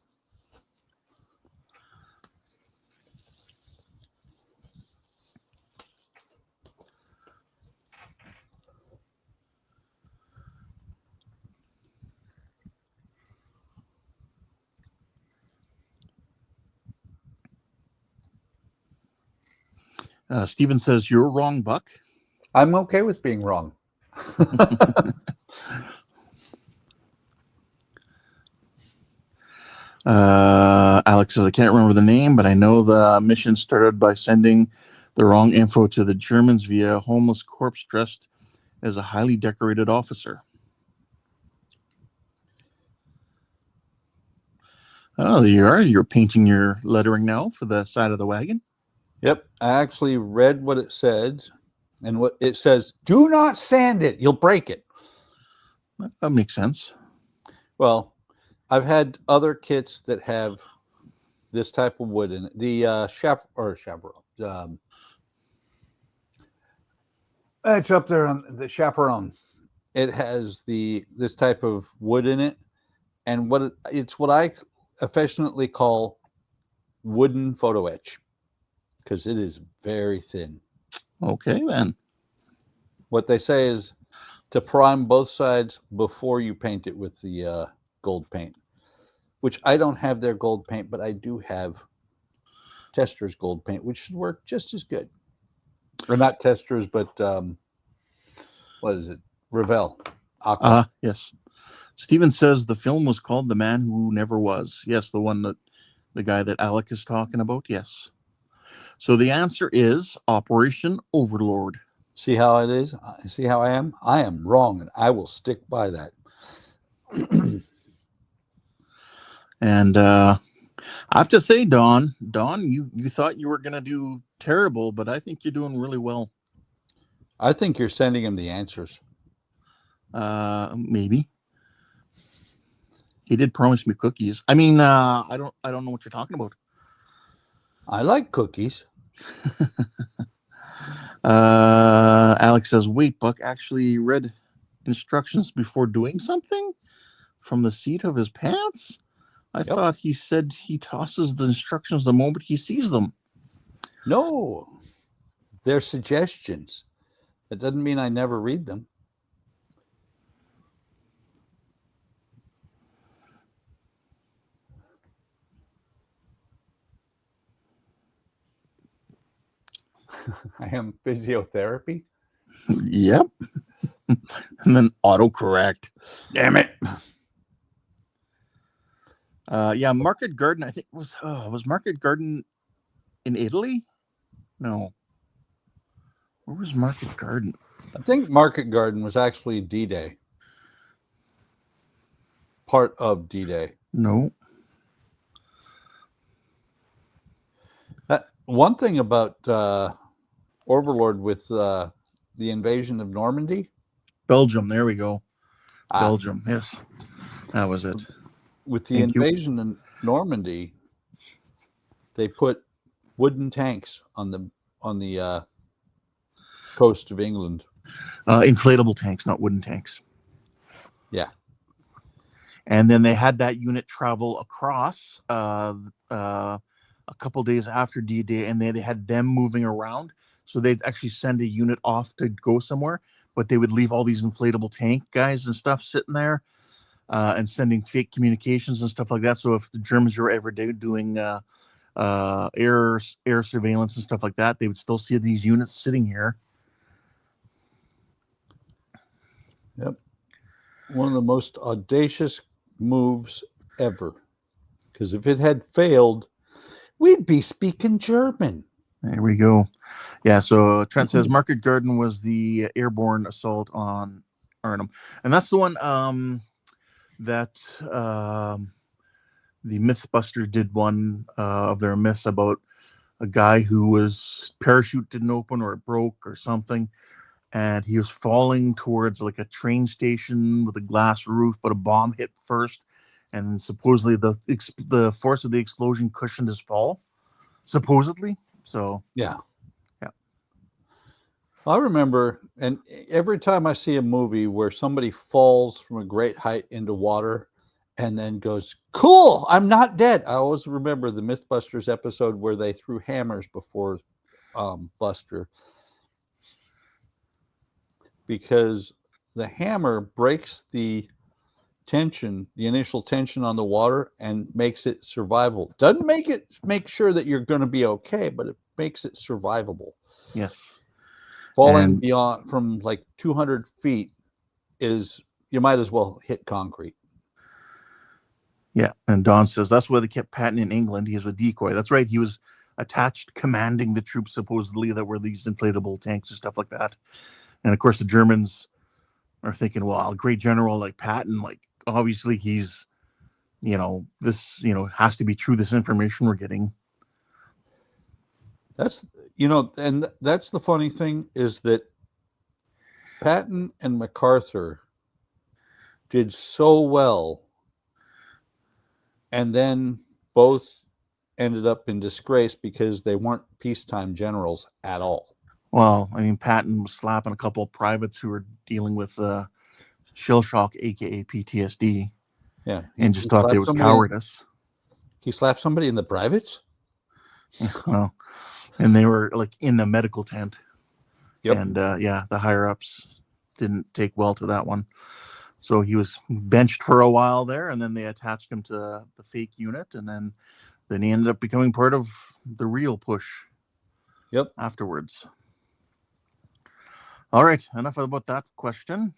Steven says, you're wrong, Buck.
I'm okay with being wrong.
Alex says, I can't remember the name, but I know the mission started by sending the wrong info to the Germans via a homeless corpse dressed as a highly decorated officer. Oh, there you are. You're painting your lettering now for the side of the wagon.
Yep. I actually read what it said. And what it says, do not sand it. You'll break it.
That makes sense.
Well, I've had other kits that have this type of wood in it. The chaparral. It's up there on the chaperone. It has this type of wood in it, and it's what I affectionately call wooden photo etch because it is very thin.
Okay, then.
What they say is to prime both sides before you paint it with the gold paint, which I don't have their gold paint, but I do have Tester's gold paint, which should work just as good. Or not Tester's, but what is it? Revell. Aqua.
Yes. Steven says the film was called The Man Who Never Was. Yes, the guy that Alec is talking about. Yes. So the answer is Operation Overlord.
See how it is? See how I am? I am wrong, and I will stick by that.
And I have to say, Don, you thought you were going to do terrible, but I think you're doing really well.
I think you're sending him the answers.
Maybe. He did promise me cookies. I mean, I don't know what you're talking about.
I like cookies.
Alex says, wait, Buck actually read instructions before doing something from the seat of his pants? I thought he said he tosses the instructions the moment he sees them.
No, they're suggestions. That doesn't mean I never read them. I am physiotherapy.
Yep. And then autocorrect.
Damn it.
Yeah, Market Garden, I think was Market Garden in Italy? No. Where was Market Garden?
I think Market Garden was actually D-Day. Part of D-Day.
No.
One thing about Overlord with the invasion of Normandy.
Belgium, there we go. Belgium, yes. That was it.
With the invasion of Normandy, they put wooden tanks on the coast of England.
Inflatable tanks, not wooden tanks.
Yeah.
And then they had that unit travel across a couple days after D-Day, and they had them moving around. So they'd actually send a unit off to go somewhere, but they would leave all these inflatable tank guys and stuff sitting there and sending fake communications and stuff like that. So if the Germans were ever doing air surveillance and stuff like that, they would still see these units sitting here.
Yep. One of the most audacious moves ever. Because if it had failed, we'd be speaking German.
There we go. Yeah, so Trent says Market Garden was the airborne assault on Arnhem. And that's the one that the Mythbusters did one of their myths about a guy who was parachute didn't open or it broke or something. And he was falling towards like a train station with a glass roof, but a bomb hit first. And supposedly the force of the explosion cushioned his fall, supposedly. So
yeah. I remember, and every time I see a movie where somebody falls from a great height into water and then goes, cool, I'm not dead. I always remember the Mythbusters episode where they threw hammers before Buster, because the hammer breaks the initial tension on the water, and makes it survivable. Doesn't make sure that you're going to be okay, but it makes it survivable.
Yes.
Falling beyond from like 200 feet you might as well hit concrete.
Yeah. And Don says that's why they kept Patton in England. He was a decoy. That's right. He was attached commanding the troops supposedly that were these inflatable tanks and stuff like that. And of course the Germans are thinking, well, a great general like Patton, like obviously he's, this, has to be true. This information we're getting.
That's, and that's the funny thing is that Patton and MacArthur did so well, and then both ended up in disgrace because they weren't peacetime generals at all.
Well, I mean, Patton was slapping a couple of privates who were dealing with shell shock, aka PTSD,
Yeah,
and
he
just thought there
slapped
was
somebody.
cowardice.
He slapped somebody in the privates.
Well, and they were like in the medical tent,
Yep.
and yeah, the higher ups didn't take well to that one. So he was benched for a while there, and then they attached him to the fake unit, and then he ended up becoming part of the real push.
Yep.
Afterwards. All right, enough about that question.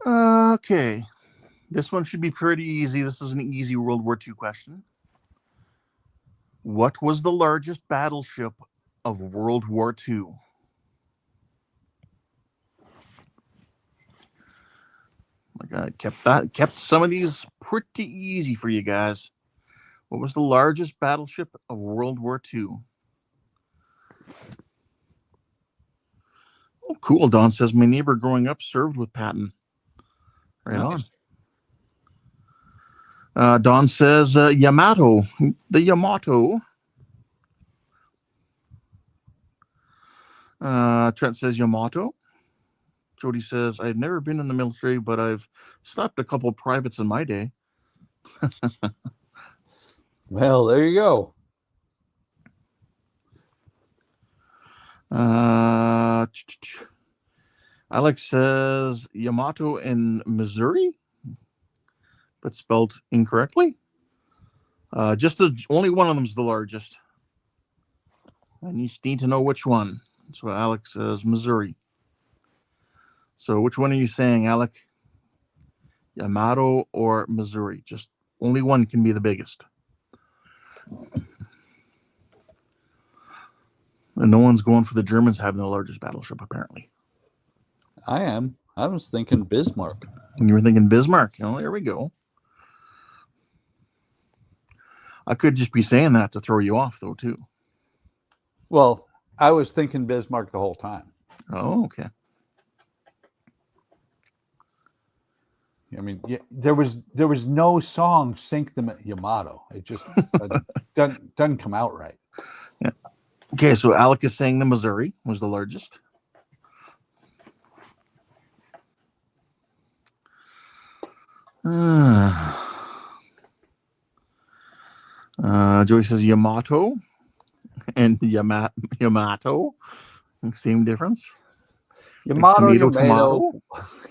Okay, this one should be pretty easy. This is an easy World War II question. What was the largest battleship of World War II? Like I kept some of these pretty easy for you guys. What was the largest battleship of World War II? Oh, cool. Don says my neighbor growing up served with Patton. Right
Nice.
on. Don says Yamato. The Yamato. Trent says Yamato. Jody says I've never been in the military, but I've slapped a couple privates in my day.
Well, there you go.
Alex says Yamato in Missouri, but spelled incorrectly. Only one of them is the largest. I need to know which one. So Alex says Missouri. So which one are you saying, Alec? Yamato or Missouri? Just only one can be the biggest. And no one's going for the Germans having the largest battleship, apparently.
I am. I was thinking Bismarck.
And you were thinking Bismarck. Oh, there we go. I could just be saying that to throw you off, though, too.
Well, I was thinking Bismarck the whole time.
Oh, okay.
I mean, there was no song "Sink Them at Yamato." It just doesn't come out right.
Yeah. Okay, so Alec is saying the Missouri was the largest. Joey says Yamato and Yamato. Same difference.
Yamato,
Like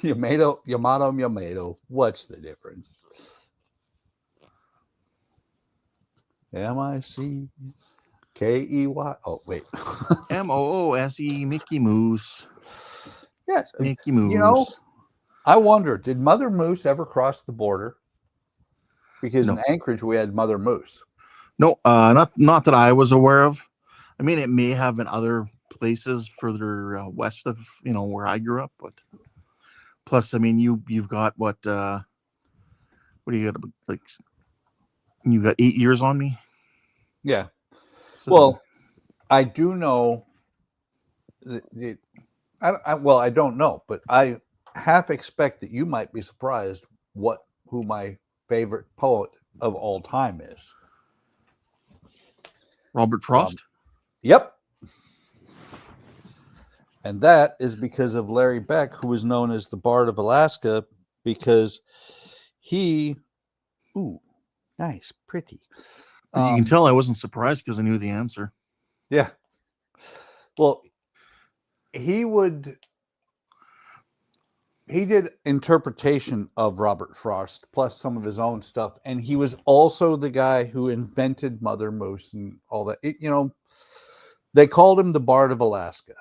Yamato. What's the difference? M-I-C-K-E-Y. Oh, wait.
Moose. Mickey Moose.
Yes.
Mickey Moose.
You know, I wonder, did Mother Moose ever cross the border? Because in Anchorage, we had Mother Moose.
No, not that I was aware of. I mean, it may have in other places further west of where I grew up, but plus, I mean, you've got what do you got, like? You got 8 years on me.
Yeah.
So,
well, I do know. I don't know, but I half expect that you might be surprised who my favorite poet of all time is.
Robert Frost.
Yep. And that is because of Larry Beck, who was known as the Bard of Alaska, because he, nice, pretty.
You can tell I wasn't surprised because I knew the answer.
Yeah. Well, he did interpretation of Robert Frost plus some of his own stuff, and he was also the guy who invented Mother Moose and all that. They called him the Bard of Alaska,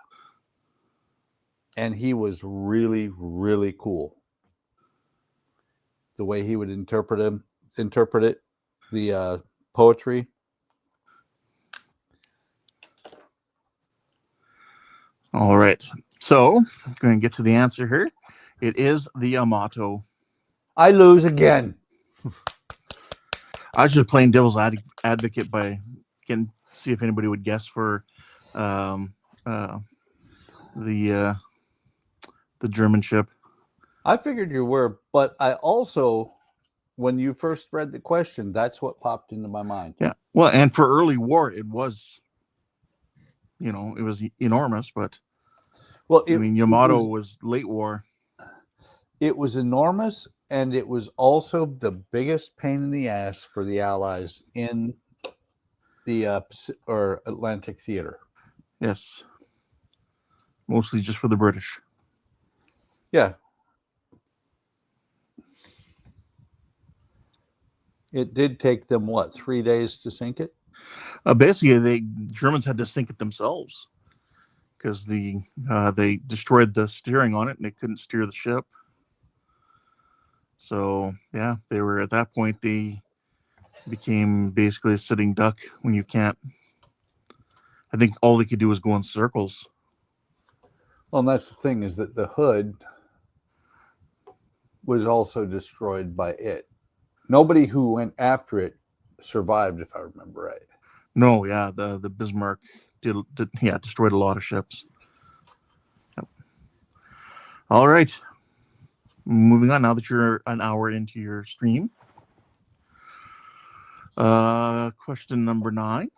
and he was really, really cool. The way he would interpret it, the poetry.
All right, so I'm going to get to the answer here. It is the Yamato.
I lose again.
I was just playing devil's advocate by see if anybody would guess for the German ship.
I figured you were, but I also, when you first read the question, that's what popped into my mind.
Yeah, well, and for early war, it was it was enormous, but
Well,
Yamato was late war.
it was enormous, and it was also the biggest pain in the ass for the Allies in the Atlantic Theater.
Yes. Mostly just for the British.
Yeah. It did take them, 3 days to sink it?
Basically, the Germans had to sink it themselves because they destroyed the steering on it and they couldn't steer the ship. So, yeah, they were at that point, they became basically a sitting duck when you can't. I think all they could do was go in circles.
Well, and that's the thing, is that the hood was also destroyed by it. Nobody who went after it survived, if I remember right.
No, yeah, the Bismarck destroyed a lot of ships. Yep. All right. Moving on, now that you're an hour into your stream. Question number 9.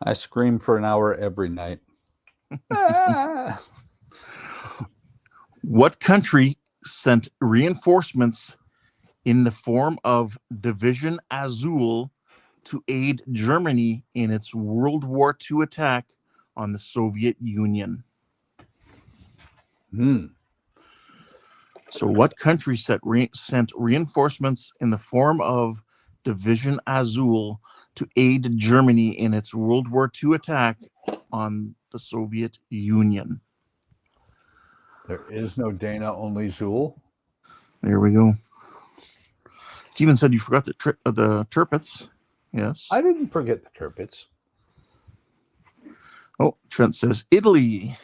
I scream for an hour every night.
What country sent reinforcements in the form of Division Azul to aid Germany in its World War II attack on the Soviet Union? So what country sent reinforcements in the form of Division Azul to aid Germany in its World War II attack on the Soviet Union?
There is no Dana, only Zul.
There we go. Steven said you forgot the Tirpitz. Yes.
I didn't forget the Tirpitz.
Oh, Trent says Italy.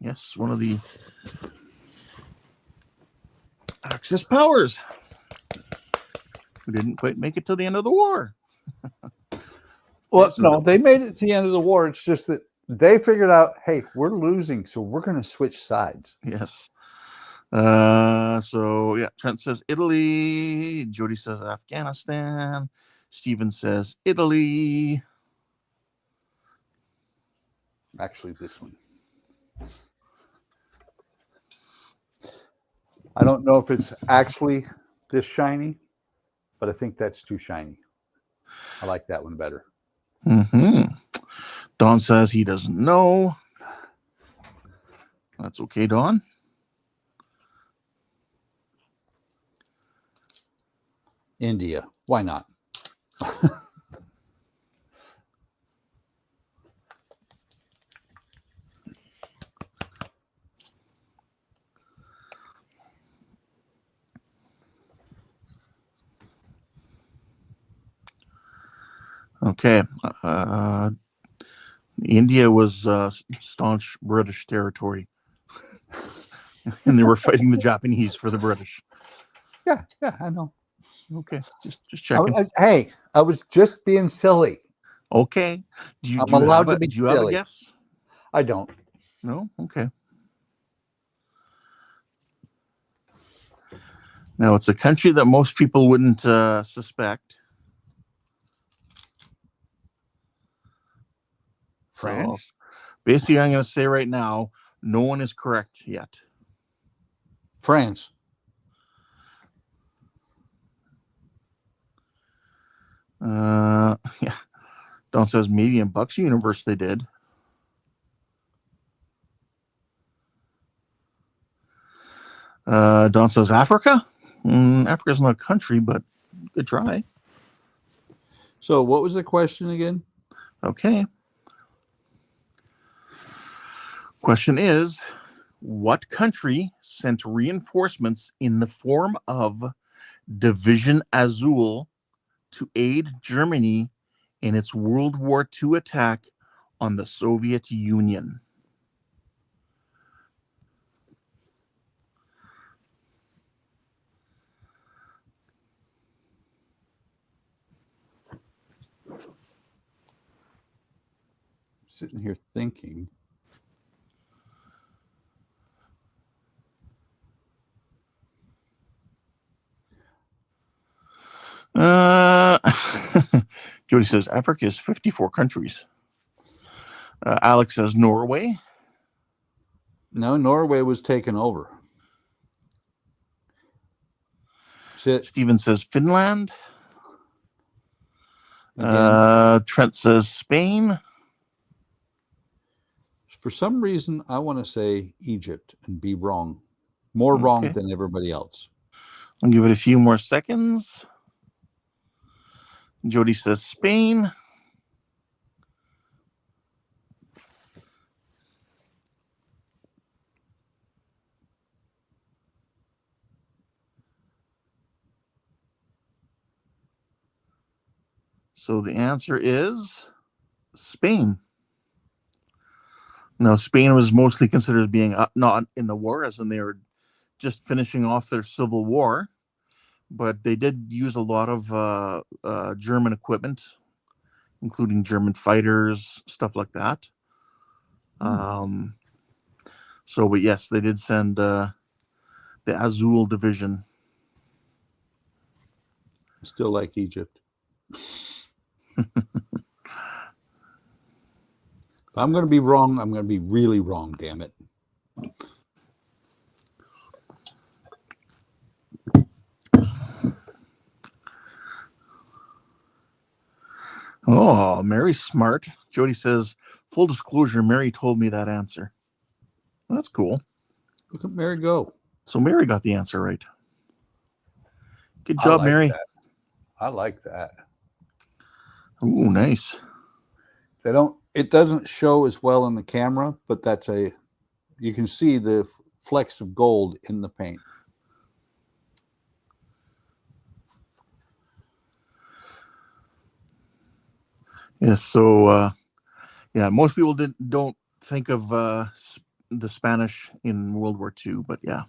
Yes, one of the Axis powers. We didn't quite make it to the end of the war.
Well, no, they made it to the end of the war. It's just that they figured out, hey, we're losing, so we're going to switch sides.
Yes. So, yeah, Trent says Italy. Jody says Afghanistan. Steven says Italy.
Actually, this one. I don't know if it's actually this shiny, but I think that's too shiny. I like that one better.
Don says he doesn't know. That's okay, Don.
India. Why not?
Okay. India was staunch British territory. And they were fighting the Japanese for the British.
Yeah, I know.
Okay, just checking.
I was just being silly.
Okay. Do you
have
a guess?
I don't.
No? Okay. Now, it's a country that most people wouldn't suspect.
France?
So, basically, I'm going to say right now, no one is correct yet.
France.
Yeah. Don says maybe in Bucks Universe they did. Don says Africa. Africa's not a country, but good try.
So what was the question again?
Okay. Question is, what country sent reinforcements in the form of Division Azul to aid Germany in its World War II attack on the Soviet Union?
Sitting here thinking.
Jody says Africa is 54 countries. Alex says Norway.
No, Norway was taken over.
Steven says Finland.
Again,
Trent says Spain.
for some reason, I want to say Egypt and be wrong. More wrong than everybody else.
I'll give it a few more seconds. Jody says Spain. So the answer is Spain. Now, Spain was mostly considered being not in the war, as in they were just finishing off their civil war, but they did use a lot of German equipment, including German fighters, stuff like that. So, but yes, they did send the Azul division.
Still like Egypt. If I'm going to be wrong, I'm going to be really wrong, damn it.
Oh, Mary's smart. Jody says, full disclosure, Mary told me that answer. That's cool.
Look at Mary go.
So Mary got the answer right. Good job, Mary.
That. I like that.
Ooh, nice.
It doesn't show as well in the camera, but you can see the flecks of gold in the paint.
Yes, so most people don't think of the Spanish in World War II, but yeah,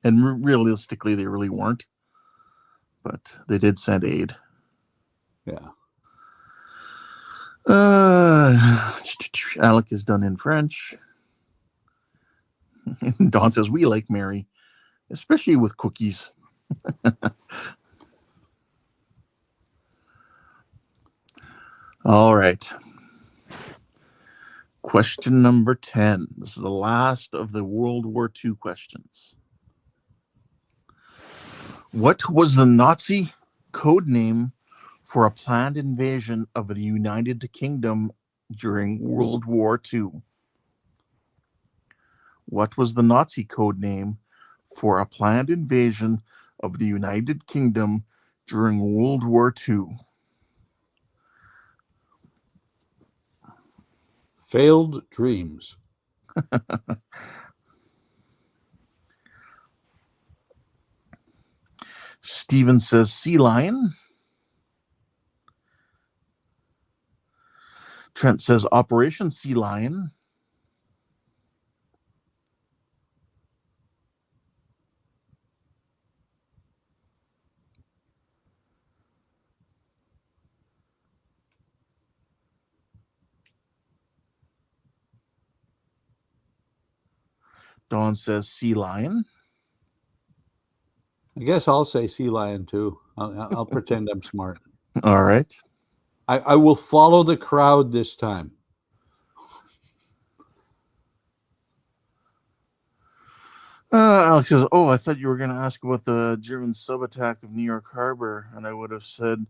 and realistically, they really weren't. But they did send aid.
Yeah.
Alec is done in French. Don says we like Mary, especially with cookies. All right. Question number 10. This is the last of the World War II questions. What was the Nazi code name for a planned invasion of the United Kingdom during World War II? What was the Nazi code name for a planned invasion of the United Kingdom during World War II?
Failed dreams.
Steven says sea lion. Trent says Operation Sea Lion. Dawn says sea lion.
I guess I'll say sea lion too. I'll pretend I'm smart.
All right.
I will follow the crowd this time.
Alex says, oh, I thought you were going to ask about the German sub-attack of New York Harbor, and I would have said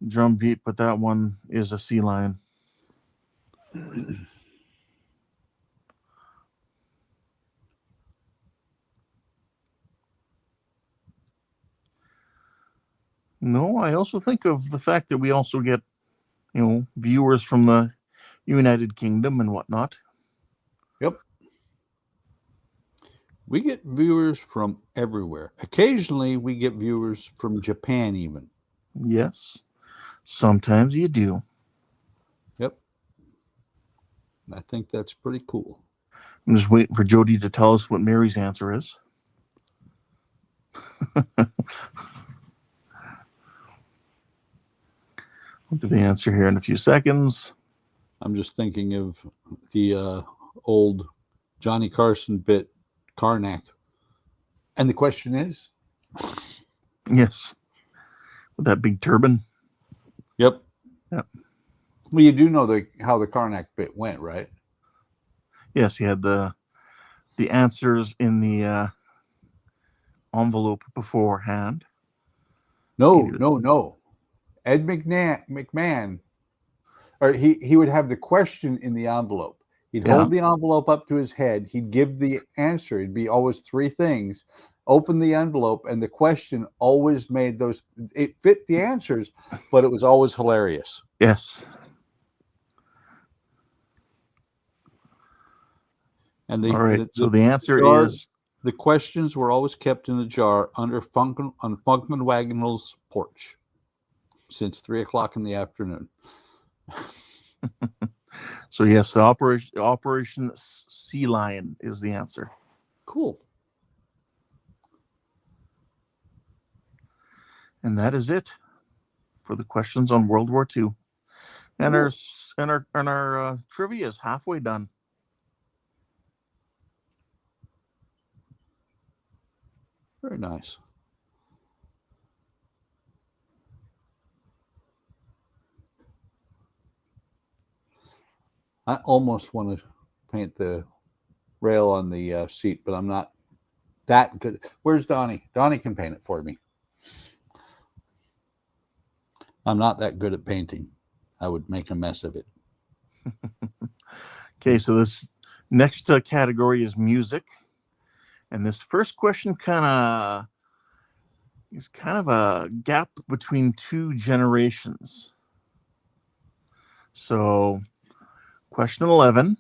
drumbeat, but that one is a sea lion. No, I also think of the fact that we also get, viewers from the United Kingdom and whatnot.
Yep. We get viewers from everywhere. Occasionally, we get viewers from Japan even.
Yes. Sometimes you do.
Yep. I think that's pretty cool.
I'm just waiting for Jody to tell us what Mary's answer is. I'll do the answer here in a few seconds.
I'm just thinking of the old Johnny Carson bit, Karnak. And the question is?
Yes. With that big turban.
Yep.
Yep.
Well, you do know how the Karnak bit went, right?
Yes, he had the answers in the envelope beforehand.
No. Ed McMahon, or he would have the question in the envelope. He'd
Yeah.
hold the envelope up to his head. He'd give the answer. It'd be always three things. Open the envelope, and the question always made those. It fit the answers, but it was always hilarious.
Yes.
And
All right. So the answer is
the questions were always kept in a jar on Funkman Wagnall's porch since 3 o'clock in the afternoon.
so yes, the Operation Sea Lion is the answer.
Cool.
And that is it for the questions on World War II. And our trivia is halfway done.
Very nice. I almost want to paint the rail on the seat, but I'm not that good. Where's Donnie? Donnie can paint it for me. I'm not that good at painting. I would make a mess of it.
Okay, so this next category is music. And this first question is kind of a gap between two generations. So, question 11,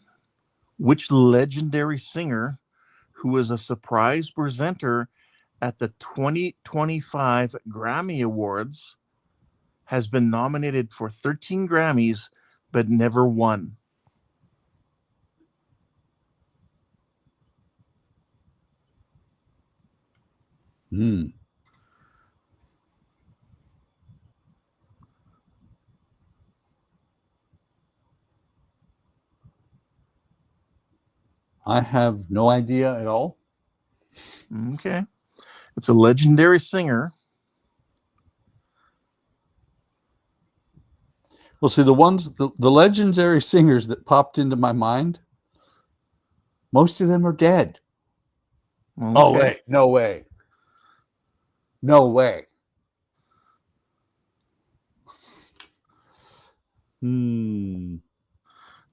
which legendary singer who was a surprise presenter at the 2025 Grammy Awards has been nominated for 13 Grammys but never won?
I have no idea at all.
Okay. It's a legendary singer.
Well, see, the legendary singers that popped into my mind, most of them are dead.
Okay.
Oh, wait. No way. No way.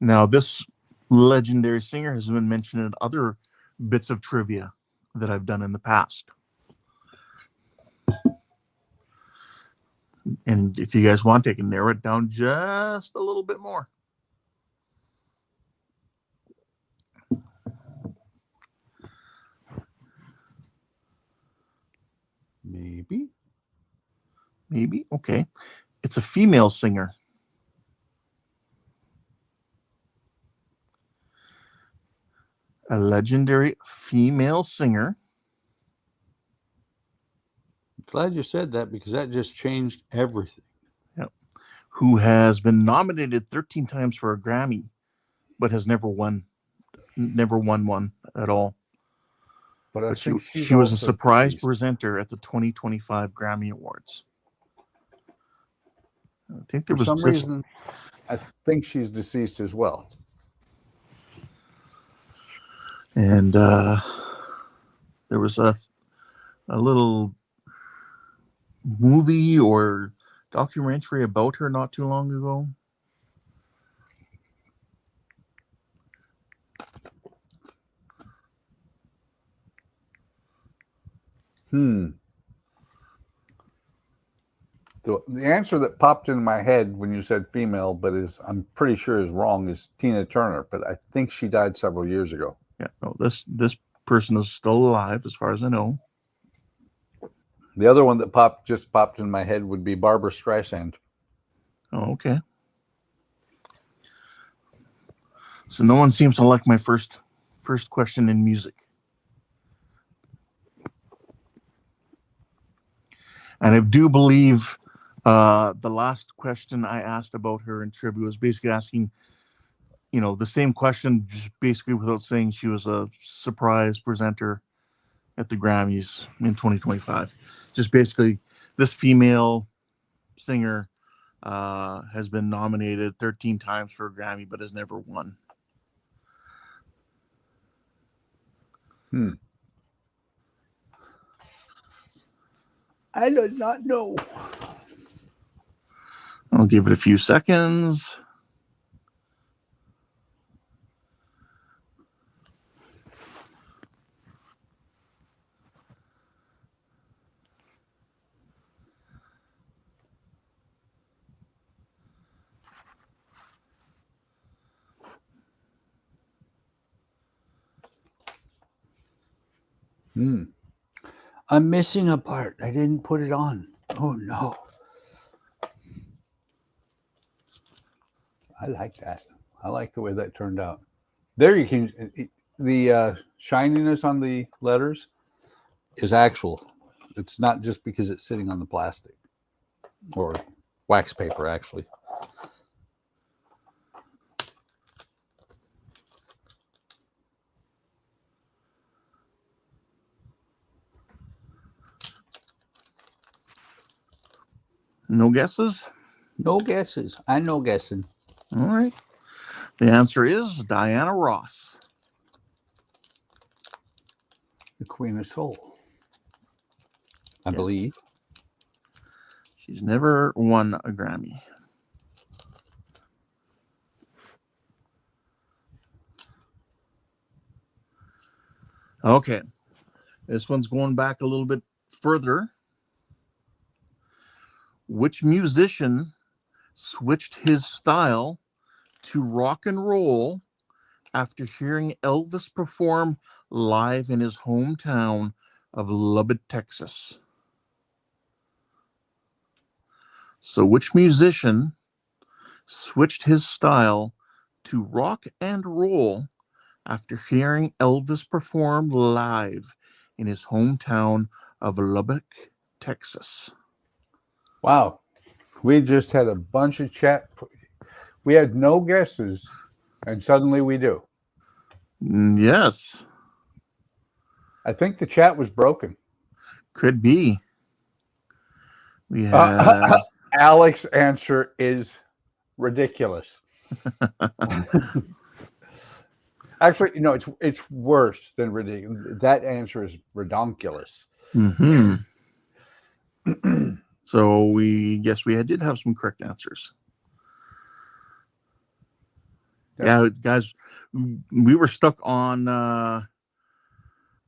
Now, this legendary singer has been mentioned in other bits of trivia that I've done in the past. And if you guys want, I can narrow it down just a little bit more. Maybe. Okay. It's a female singer. A legendary female singer.
Glad you said that, because that just changed everything.
Yep. Who has been nominated 13 times for a Grammy, but has never won one at all.
But
she was a surprise presenter at the 2025 Grammy Awards. I think there
for
was
some reason, I think she's deceased as well.
And there was a little movie or documentary about her not too long ago.
The answer that popped into my head when you said female, but I'm pretty sure is wrong, is Tina Turner. But I think she died several years ago.
Yeah, no, this person is still alive, as far as I know.
The other one that just popped in my head would be Barbara Streisand.
Oh, okay. So no one seems to like my first question in music. And I do believe the last question I asked about her in trivia was basically asking, the same question, just basically without saying she was a surprise presenter at the Grammys in 2025. Just basically, this female singer has been nominated 13 times for a Grammy, but has never won.
Hmm. I do not know.
I'll give it a few seconds.
Hmm. I'm missing a part. I didn't put it on. Oh no. I like that. I like the way that turned out. There you can, the shininess on the letters is actual. It's not just because it's sitting on the plastic or wax paper, actually.
No guesses?
No guesses. I know guessing.
All right. The answer is Diana Ross.
The Queen of Soul, I
Yes.
believe.
She's never won a Grammy. Okay. This one's going back a little bit further. Which musician switched his style to rock and roll after hearing Elvis perform live in his hometown of Lubbock, Texas? So, which musician switched his style to rock and roll after hearing Elvis perform live in his hometown of Lubbock, Texas?
Wow. We just had a bunch of chat. We had no guesses, and suddenly we do.
Yes.
I think the chat was broken.
Could be. We had
Alex's answer is ridiculous. Actually, no, it's worse than ridiculous. That answer is redonkulous.
Mm-hmm. So we did have some correct answers. Yeah, guys, we were stuck on.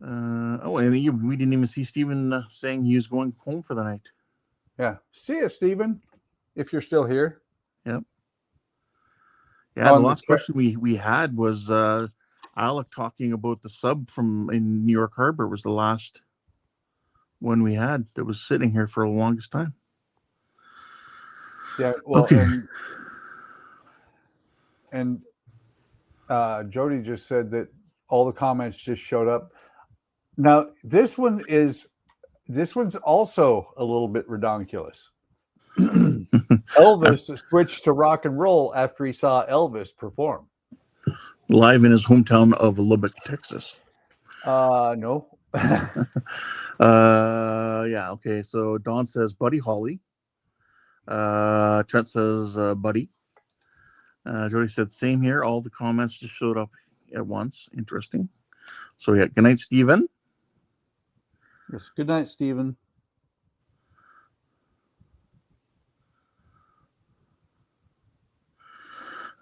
And we didn't even see Stephen saying he was going home for the night.
Yeah, see you, Stephen, if you're still here.
Yep. Yeah, the last question we had was Alec talking about the sub in New York Harbor was the last one we had that was sitting here for the longest time.
Yeah, well,
okay.
And Jody just said that all the comments just showed up. Now, this one's also a little bit redonkulous. Elvis switched to rock and roll after he saw Elvis perform.
Live in his hometown of Lubbock, Texas.
No.
Yeah, okay. So Don says Buddy Holly. Trent says Buddy. Jody said same here. All the comments just showed up at once. Interesting. So yeah, good night, Stephen.
Yes, good night, Stephen.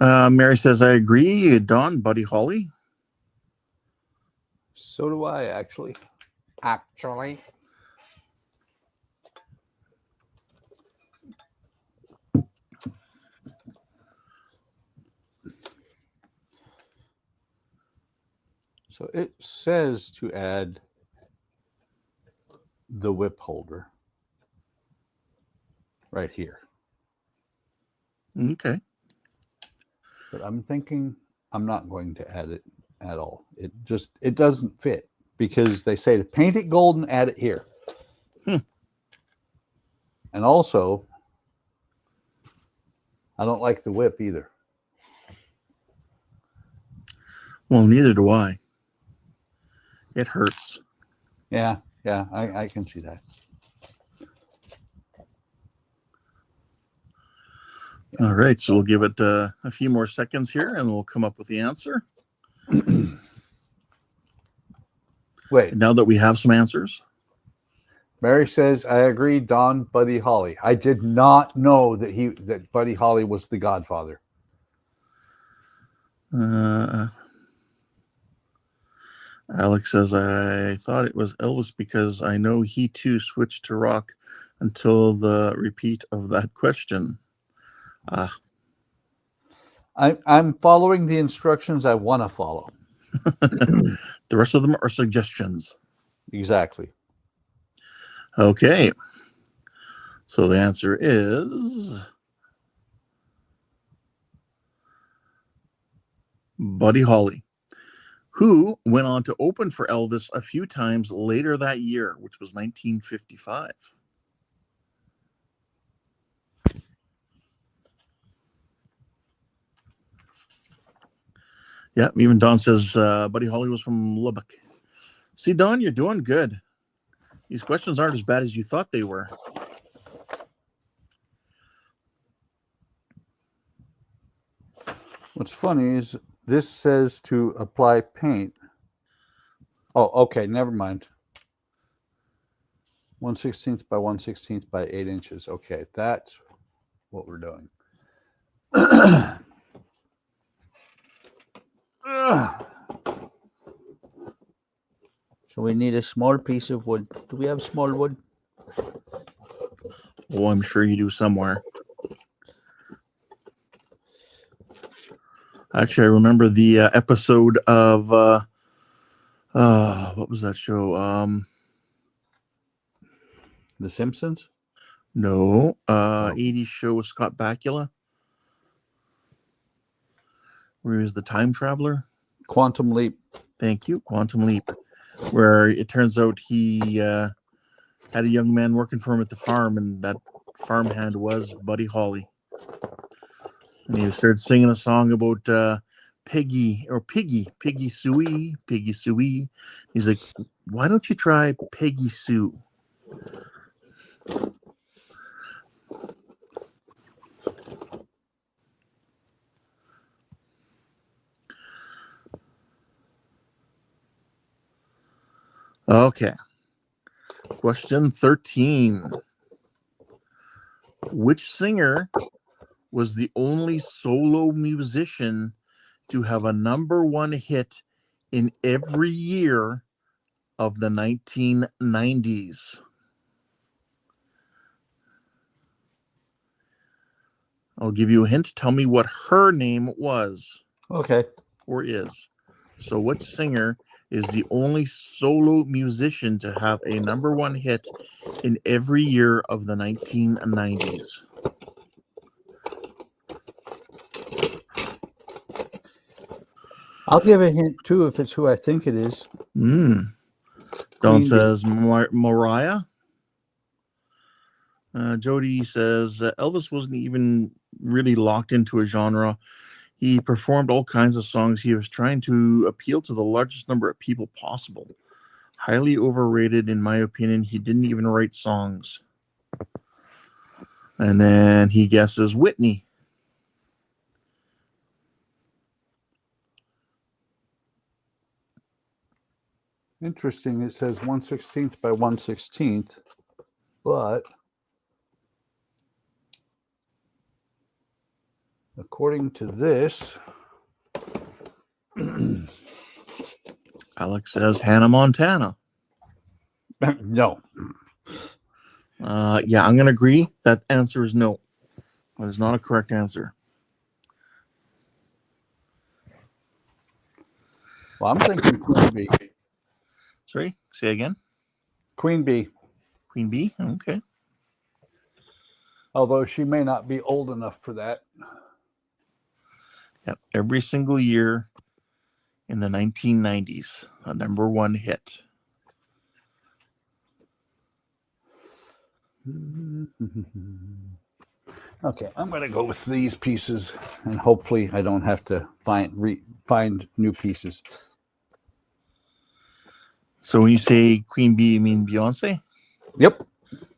Mary says I agree. Don, Buddy Holly.
So do I, actually. So it says to add the whip holder right here.
Okay.
But I'm thinking I'm not going to add it at all. It doesn't fit because they say to paint it gold and add it here. And also, I don't like the whip either.
Well, neither do I. It hurts.
Yeah, I can see that.
All right, so we'll give it a few more seconds here and we'll come up with the answer.
Wait.
Now that we have some answers.
Mary says, I agree, Don Buddy Holly. I did not know that Buddy Holly was the Godfather.
Alex says, I thought it was Elvis because I know he too switched to rock until the repeat of that question.
I'm following the instructions I want to follow.
The rest of them are suggestions.
Exactly.
Okay. So the answer is Buddy Holly, who went on to open for Elvis a few times later that year, which was 1955. Yeah, even Don says Buddy Holly was from Lubbock. See, Don, you're doing good. These questions aren't as bad as you thought they were.
What's funny is this says to apply paint. Oh, okay, never mind. 1/16 by 1/16 by 8 inches. Okay, that's what we're doing. So we need a small piece of wood. Do we have small wood?
Oh, I'm sure you do somewhere. Actually, I remember the episode of what was that show?
The Simpsons?
No, 80s show with Scott Bakula, where he was the time traveler.
Quantum Leap.
Thank you, Quantum Leap, where it turns out he had a young man working for him at the farm, and that farmhand was Buddy Holly. And he started singing a song about Piggy Suey. He's like, why don't you try Peggy Sue? Okay. Question 13. Which singer was the only solo musician to have a #1 hit in every year of the 1990s? I'll give you a hint. Tell me what her name was.
Okay.
Or is. So which singer is the only solo musician to have a #1 hit in every year of the 1990s?
I'll give a hint too if it's who I think it is.
Don says Mariah. Jody says Elvis wasn't even really locked into a genre. He performed all kinds of songs. He was trying to appeal to the largest number of people possible. Highly overrated, in my opinion. He didn't even write songs. And then he guesses Whitney.
Interesting. It says 1/16 by 1/16, but according to this,
Alex says Hannah Montana.
No.
Yeah, I'm going to agree. That answer is no. That is not a correct answer.
Well, I'm thinking Queen Bee.
Sorry, say again.
Queen Bee.
Queen Bee? Okay.
Although she may not be old enough for that.
Yep. Every single year in the 1990s, a #1 hit.
Okay, I'm going to go with these pieces, and hopefully I don't have to find new pieces.
So when you say Queen Bee, you mean Beyonce?
Yep.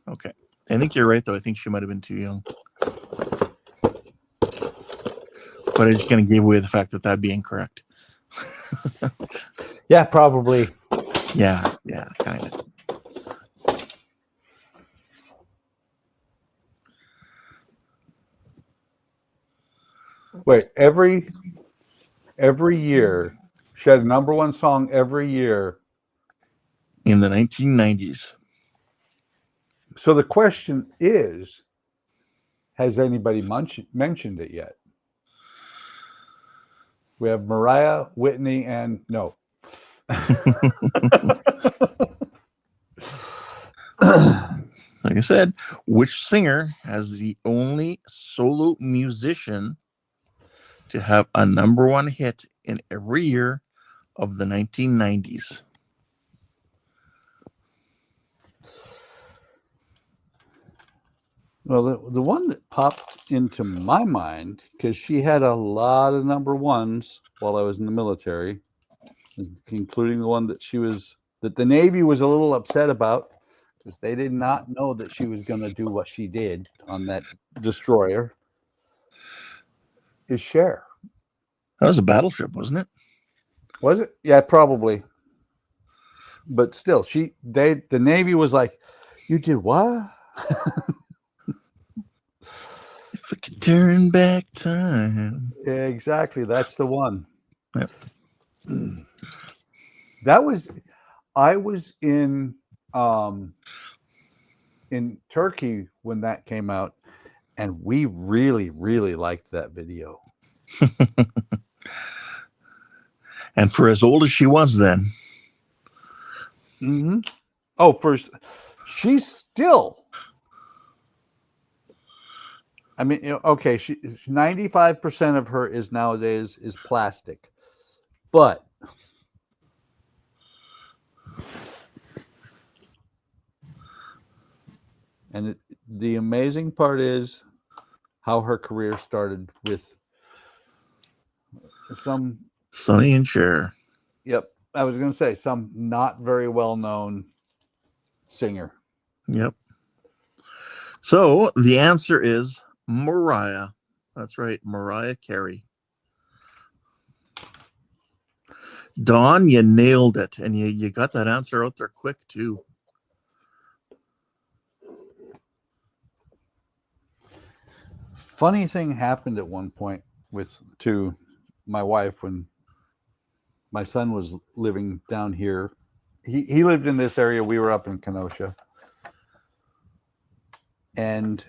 Okay. I think you're right, though. I think she might have been too young. But I just kind of gave away the fact that that'd be incorrect.
Yeah, probably.
Yeah, kind of.
Wait, every year, she had a number one song every year.
In the 1990s.
So the question is, has anybody mentioned it yet? We have Mariah, Whitney, and no.
Like I said, which singer has the only solo musician to have a number one hit in every year of the 1990s?
Well, the one that popped into my mind, because she had a lot of number ones while I was in the military, including the one that the Navy was a little upset about, because they did not know that she was going to do what she did on that destroyer, is Cher.
That was a battleship, wasn't it?
Was it? Yeah, probably. But still, the Navy was like, "You did what?"
If I could turn back time.
Yeah, exactly. That's the one.
Yep.
I was in Turkey when that came out, and we really, really liked that video.
And for as old as she was then.
Mm-hmm. Oh, first, she's still. I mean, okay, 95% of her is nowadays is plastic, but the amazing part is how her career started with some
Sonny and Cher.
Yep, I was going to say some not very well known singer.
Yep. So the answer is Mariah. That's right, Mariah Carey. Dawn, you nailed it, and you got that answer out there quick too.
Funny thing happened at one point to my wife when my son was living down here. He lived in this area. We were up in Kenosha, and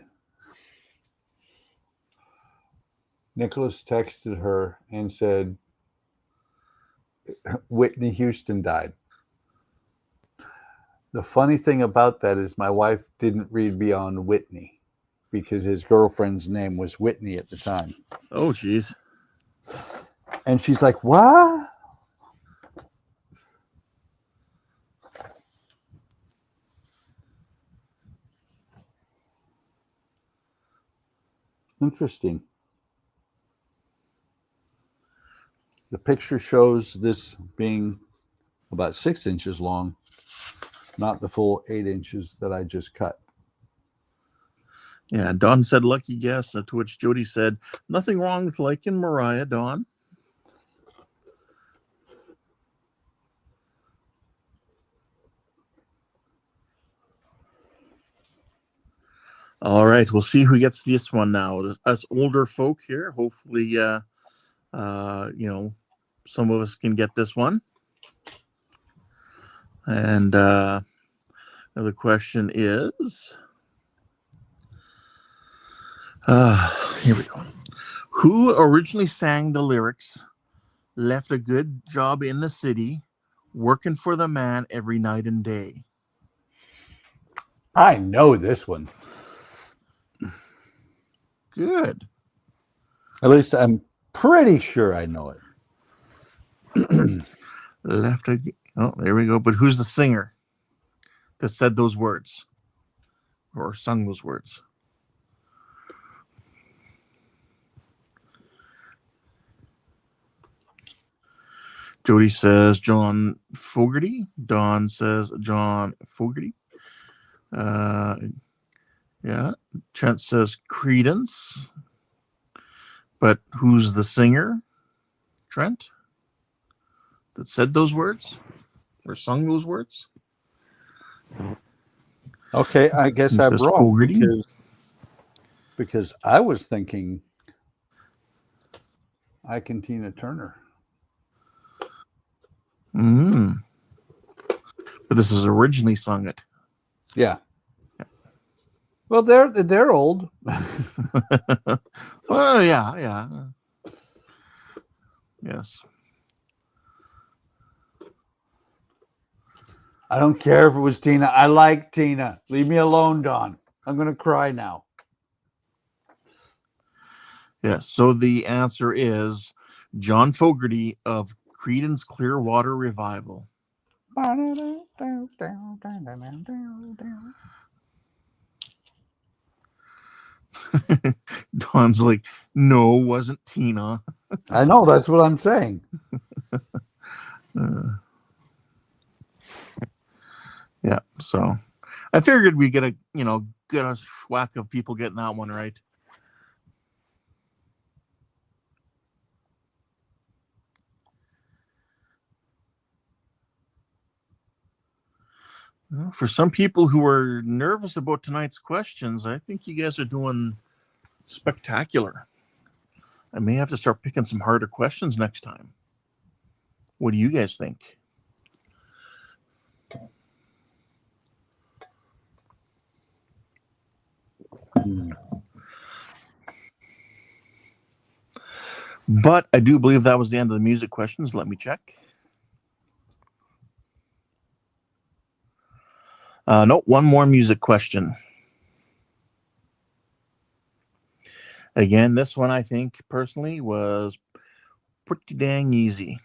Nicholas texted her and said, "Whitney Houston died." The funny thing about that is my wife didn't read beyond Whitney because his girlfriend's name was Whitney at the time.
Oh, geez.
And she's like, "What?" Interesting. The picture shows this being about 6 inches long, not the full 8 inches that I just cut.
Yeah, Dawn said lucky guess, to which Jody said, nothing wrong with liking Mariah, Dawn. All right, we'll see who gets this one now. Us older folk here, hopefully, some of us can get this one. And the question is, here we go. Who originally sang the lyrics, left a good job in the city, working for the man every night and day?
I know this one.
Good.
At least I'm pretty sure I know it.
Left a... Oh, there we go. But who's the singer that said those words or sung those words? Jody says John Fogerty. Don says John Fogerty. Yeah. Trent says Credence. But who's the singer, Trent, that said those words? or sung those words.
Okay, I guess
He
I'm
says
wrong
Fogarty.
because I was thinking Ike and Tina Turner.
But this is originally sung it.
Yeah. Well, they're old.
Well, yeah. Yes.
I don't care if it was Tina. I like Tina. Leave me alone, Don. I'm going to cry now.
Yes. So the answer is John Fogerty of Creedence Clearwater Revival. Don's like, no, wasn't Tina.
I know, that's what I'm saying.
Yeah. So I figured we get a whack of people getting that one right. Well, for some people who are nervous about tonight's questions, I think you guys are doing spectacular. I may have to start picking some harder questions next time. What do you guys think? But I do believe that was the end of the music questions. Let me check. No, one more music question. Again, this one I think personally was pretty dang easy.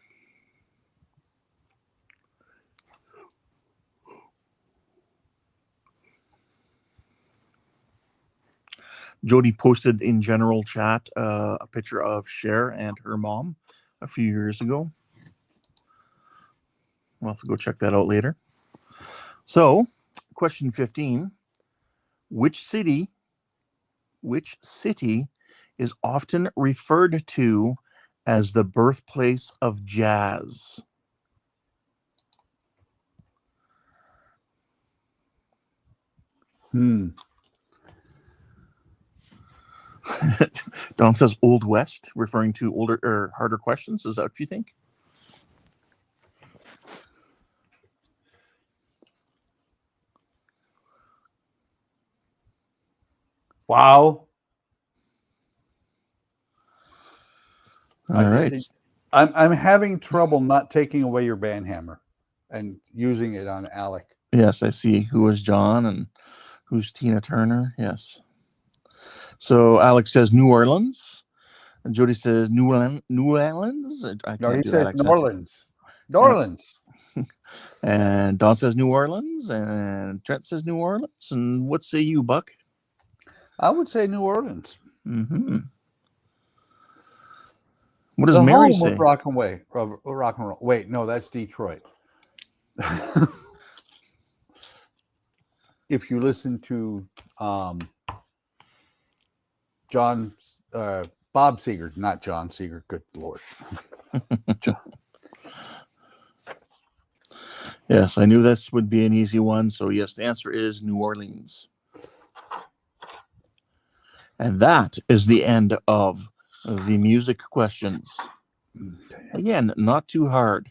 Jody posted in general chat a picture of Cher and her mom a few years ago. We'll have to go check that out later. So, question 15. Which city is often referred to as the birthplace of jazz? Don says Old West, referring to older or harder questions. Is that what you think?
Wow.
All right.
I'm having trouble not taking away your band hammer and using it on Alec.
Yes, I see. Who is John and who's Tina Turner? Yes. So Alex says New Orleans. And Jody says New Orleans. I
No,
can't
he
do
says
that
New
accent.
Orleans. New Orleans.
And Don says New Orleans. And Trent says New Orleans. And what say you, Buck?
I would say New Orleans.
Mm-hmm. What does
The
Mary
home
say?
of rock and roll. Wait, no, that's Detroit. If you listen to Bob Seger, not John Seger. Good Lord.
Yes, I knew this would be an easy one. So yes, the answer is New Orleans. And that is the end of the music questions. Again, not too hard.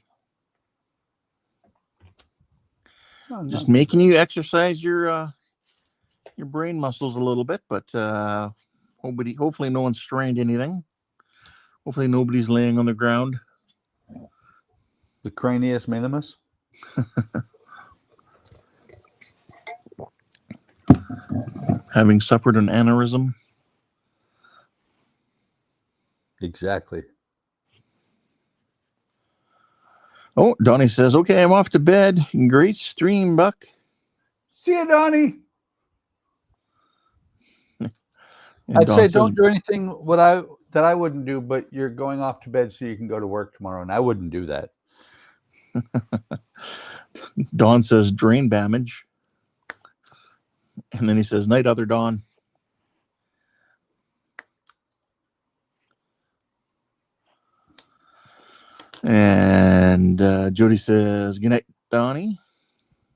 Just making you exercise your brain muscles a little bit, but hopefully no one's strained anything. Hopefully nobody's laying on the ground.
The cranius minimus.
Having suffered an aneurysm.
Exactly.
Oh, Donnie says, okay, I'm off to bed. Great stream, Buck.
See you, Donnie.
And
I'd
Don
say
says,
don't do anything that I wouldn't do, but you're going off to bed so you can go to work tomorrow, and I wouldn't do that.
Don says drain damage. And then he says, night, other Don. And Jody says, good night, Donnie.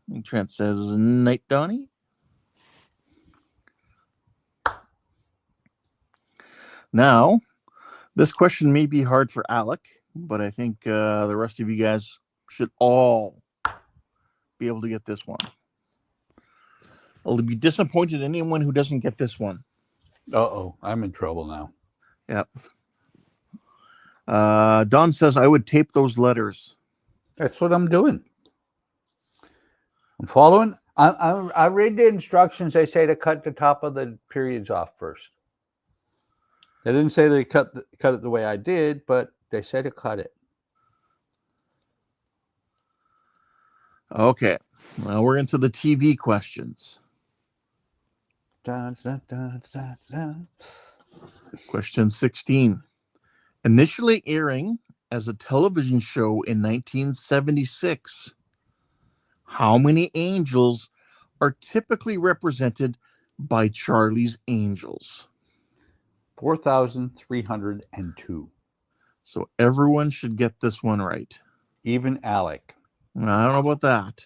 And Trent says night, Donnie. Now, this question may be hard for Alec, but I think the rest of you guys should all be able to get this one. I'll be disappointed in anyone who doesn't get this one.
Uh-oh, I'm in trouble now.
Yep. Don says, I would tape those letters.
That's what I'm doing. I'm following. I read the instructions. They say to cut the top of the periods off first. They didn't say they cut it the way I did, but they said to cut it.
Okay. Well, we're into the TV questions.
Dun, dun, dun, dun, dun.
Question 16. Initially airing as a television show in 1976, how many angels are typically represented by Charlie's Angels?
4,302.
So everyone should get this one right.
Even Alec.
I don't know about that.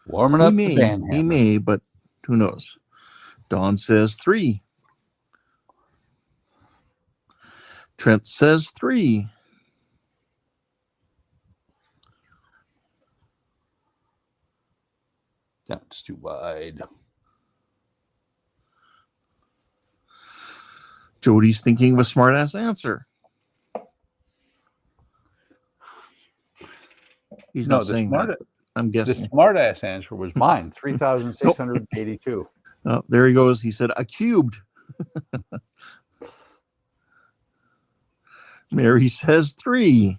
Warming up the band.
He may, but who knows? Don says 3. Trent says 3.
That's too wide.
Jody's thinking of a smart-ass answer. He's not saying that. I'm guessing.
The smart-ass answer was mine, 3,682.
Oh, there he goes. He said a cubed. Mary says 3.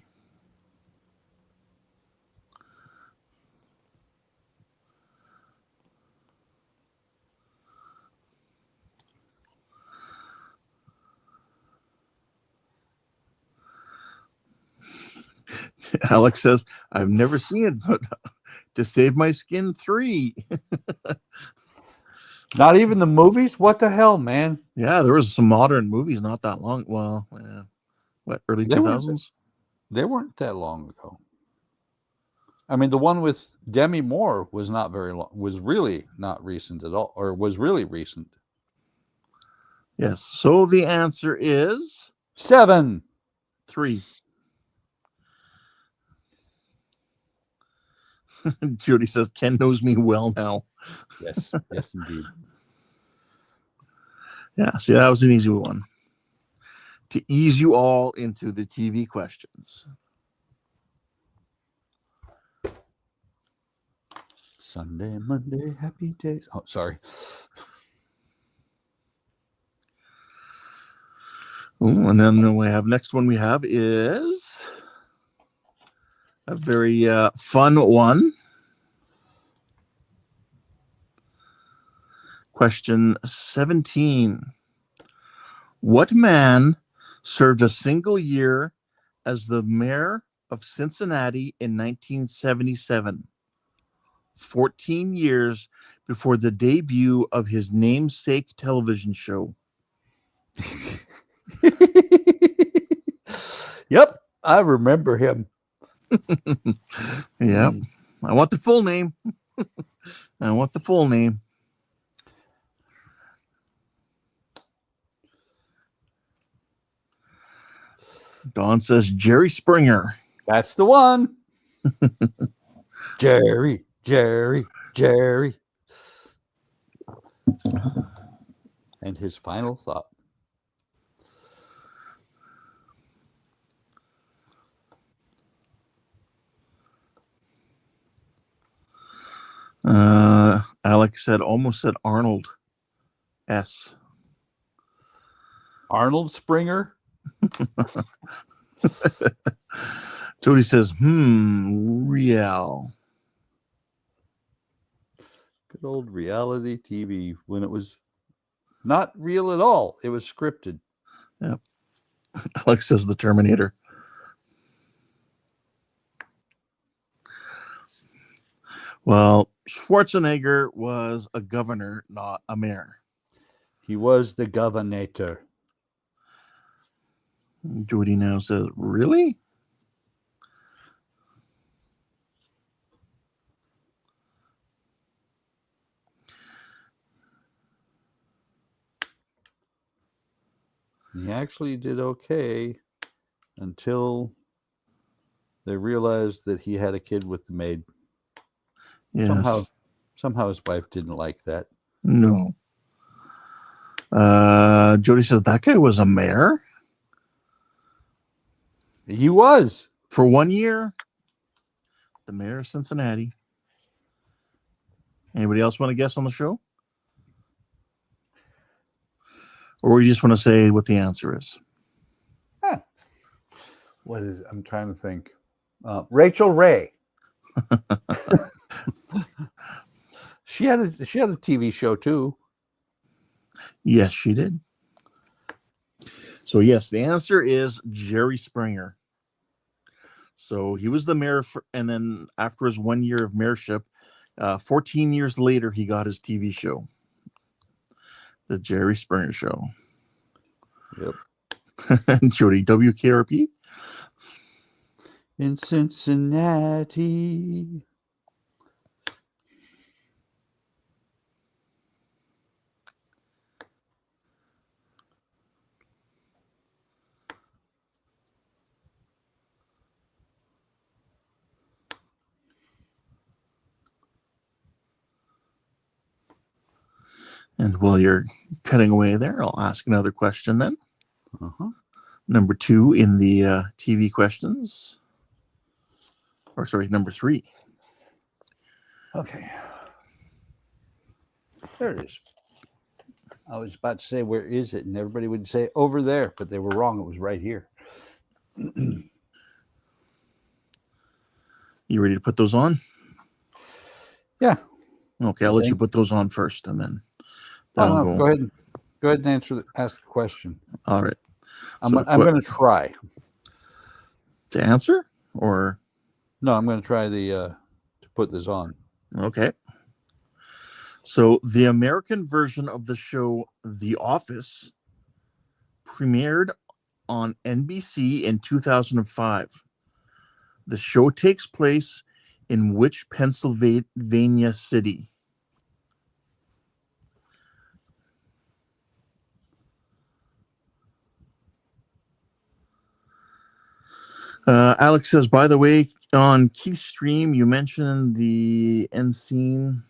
Alex says, I've never seen it, but to save my skin, 3.
Not even the movies? What the hell, man?
Yeah, there was some modern movies not that long. Well, yeah. What, early 2000s?
They weren't that long ago. I mean, the one with Demi Moore was not very long, was really not recent at all, or was really recent.
Yes. So the answer is
7.
3. Judy says, Ken knows me well now.
Yes, yes, indeed.
Yeah, see, that was an easy one. To ease you all into the TV questions.
Sunday, Monday, happy days. Oh, sorry.
Ooh, and then we have next one we have is a very fun one. Question 17. What man served a single year as the mayor of Cincinnati in 1977? 14 years before the debut of his namesake television show.
Yep, I remember him.
Yep. I want the full name. I want the full name. Don says Jerry Springer.
That's the one. Jerry. And his final thought.
Alex almost said Arnold S.
Arnold Springer.
Jody says, real.
Good old reality TV when it was not real at all. It was scripted.
Yep. Alex says the Terminator. Well, Schwarzenegger was a governor, not a mayor.
He was the governor.
Jody now says, really?
He actually did okay until they realized that he had a kid with the maid.
Yes.
Somehow his wife didn't like that.
No. Jody says, that guy was a mayor?
He was.
For 1 year? The mayor of Cincinnati. Anybody else want to guess on the show? Or you just want to say what the answer is?
What is? I'm trying to think. Rachel Ray. She had a TV show too.
Yes, she did. So yes, the answer is Jerry Springer. So he was the mayor, and then after his 1 year of mayorship, 14 years later, he got his TV show, The Jerry Springer Show.
Yep.
Jody, WKRP?
In Cincinnati.
And while you're cutting away there, I'll ask another question then. Number 2 in the TV questions. Or sorry, number 3.
Okay. There it is. I was about to say, where is it? And everybody would say, over there. But they were wrong. It was right here.
You ready to put those on?
Yeah.
Okay, I'll let you put those on first, and then
I'll go. Go ahead and ask the question.
All right.
I'm going to try
to answer, or
no? I'm going to try to put this on.
Okay. So the American version of the show The Office premiered on NBC in 2005. The show takes place in which Pennsylvania city? Alex says, by the way, on Keith's stream, you mentioned the end scene.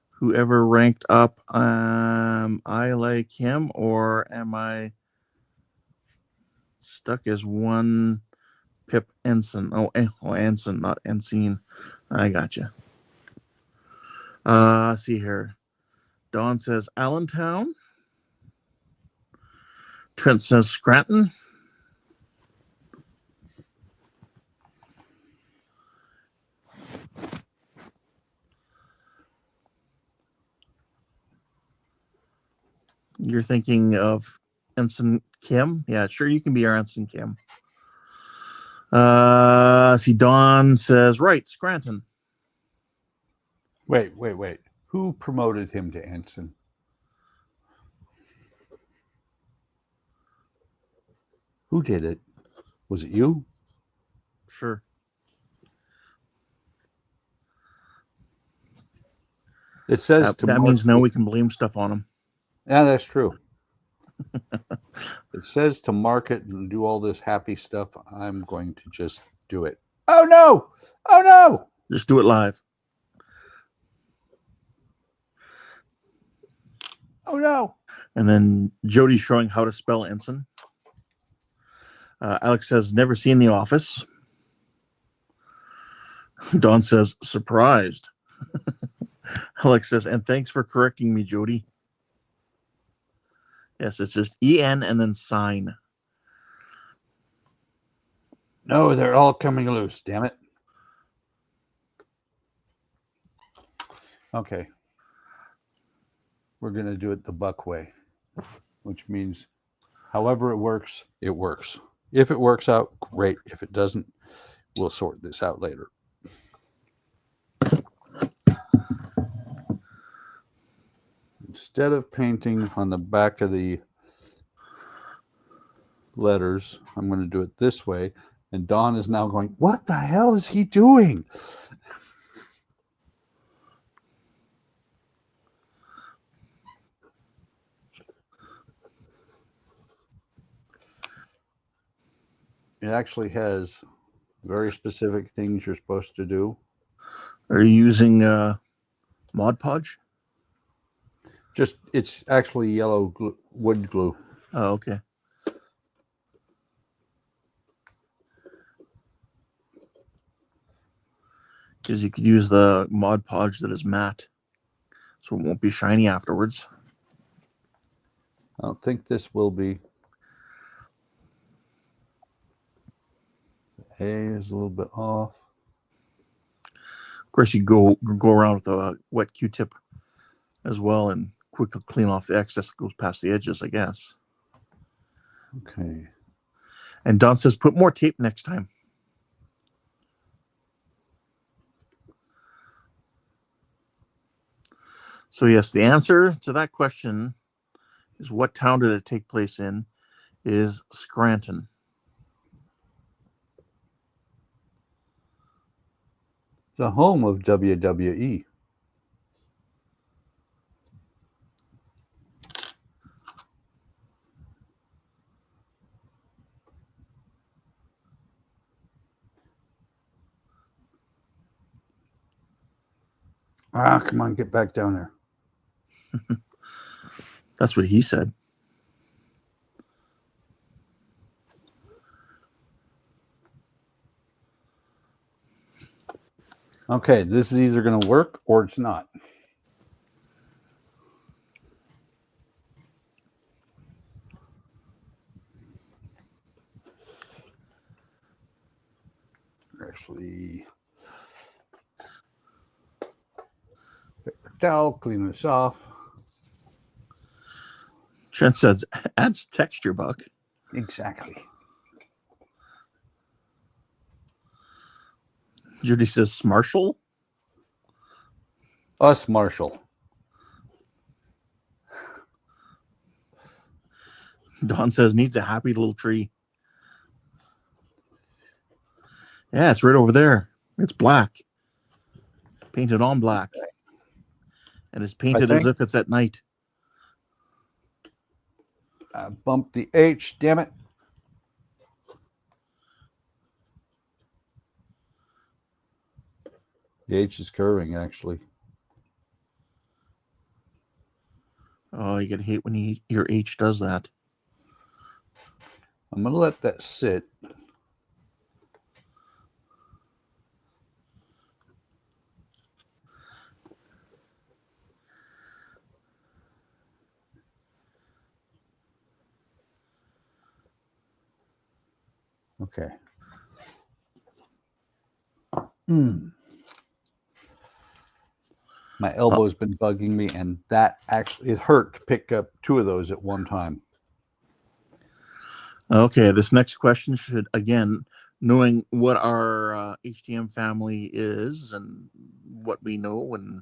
Whoever ranked up, I like him, or am I stuck as one Pip Ensign? Oh, Ensign, not Ensign. I gotcha. See here. Don says Allentown. Trent says Scranton. You're thinking of Ensign Kim? Yeah, sure, you can be our Ensign Kim. See, Don says, right, Scranton.
Wait. Who promoted him to ensign? Who did it? Was it you?
Sure.
It says
that means now we can blame stuff on him.
Yeah, that's true. It says to market and do all this happy stuff. I'm going to just do it. Oh no! Oh no!
Just do it live.
Oh no!
And then Jody's showing how to spell ensign. Alex says, never seen The Office. Don says, surprised. Alex says, and thanks for correcting me, Jody. Yes, it's just EN and then sign.
No, they're all coming loose, damn it. Okay. We're going to do it the Buck way, which means however it works, it works. If it works out, great. If it doesn't, we'll sort this out later. Instead of painting on the back of the letters. I'm going to do it this way. And Don is now going, what the hell is he doing? It actually has very specific things you're supposed to do.
Are you using Mod Podge?
Just, it's actually yellow glue, wood glue.
Oh, okay. Because you could use the Mod Podge that is matte, so it won't be shiny afterwards.
I don't think this will be. The A is a little bit off.
Of course, you go around with a wet Q-tip as well and quickly clean off the excess that goes past the edges, I guess.
Okay.
And Don says, put more tape next time. So yes, the answer to that question is what town did it take place in is Scranton.
The home of WWE. Ah, come on, get back down there.
That's what he said.
Okay, this is either going to work or it's not. Actually, paper towel, clean this off.
Trent says, adds texture, Buck.
Exactly.
Judy says, Marshall.
Us, Marshall.
Don says, needs a happy little tree. Yeah, it's right over there. It's black. Painted on black. And it's painted as if it's at night.
I bumped the H, damn it. The H is curving, actually.
Oh, you get hate when your H does that.
I'm going to let that sit. Okay. My elbow's been bugging me, and that actually, it hurt to pick up two of those at one time.
Okay, this next question should, again, knowing what our HTM family is and what we know and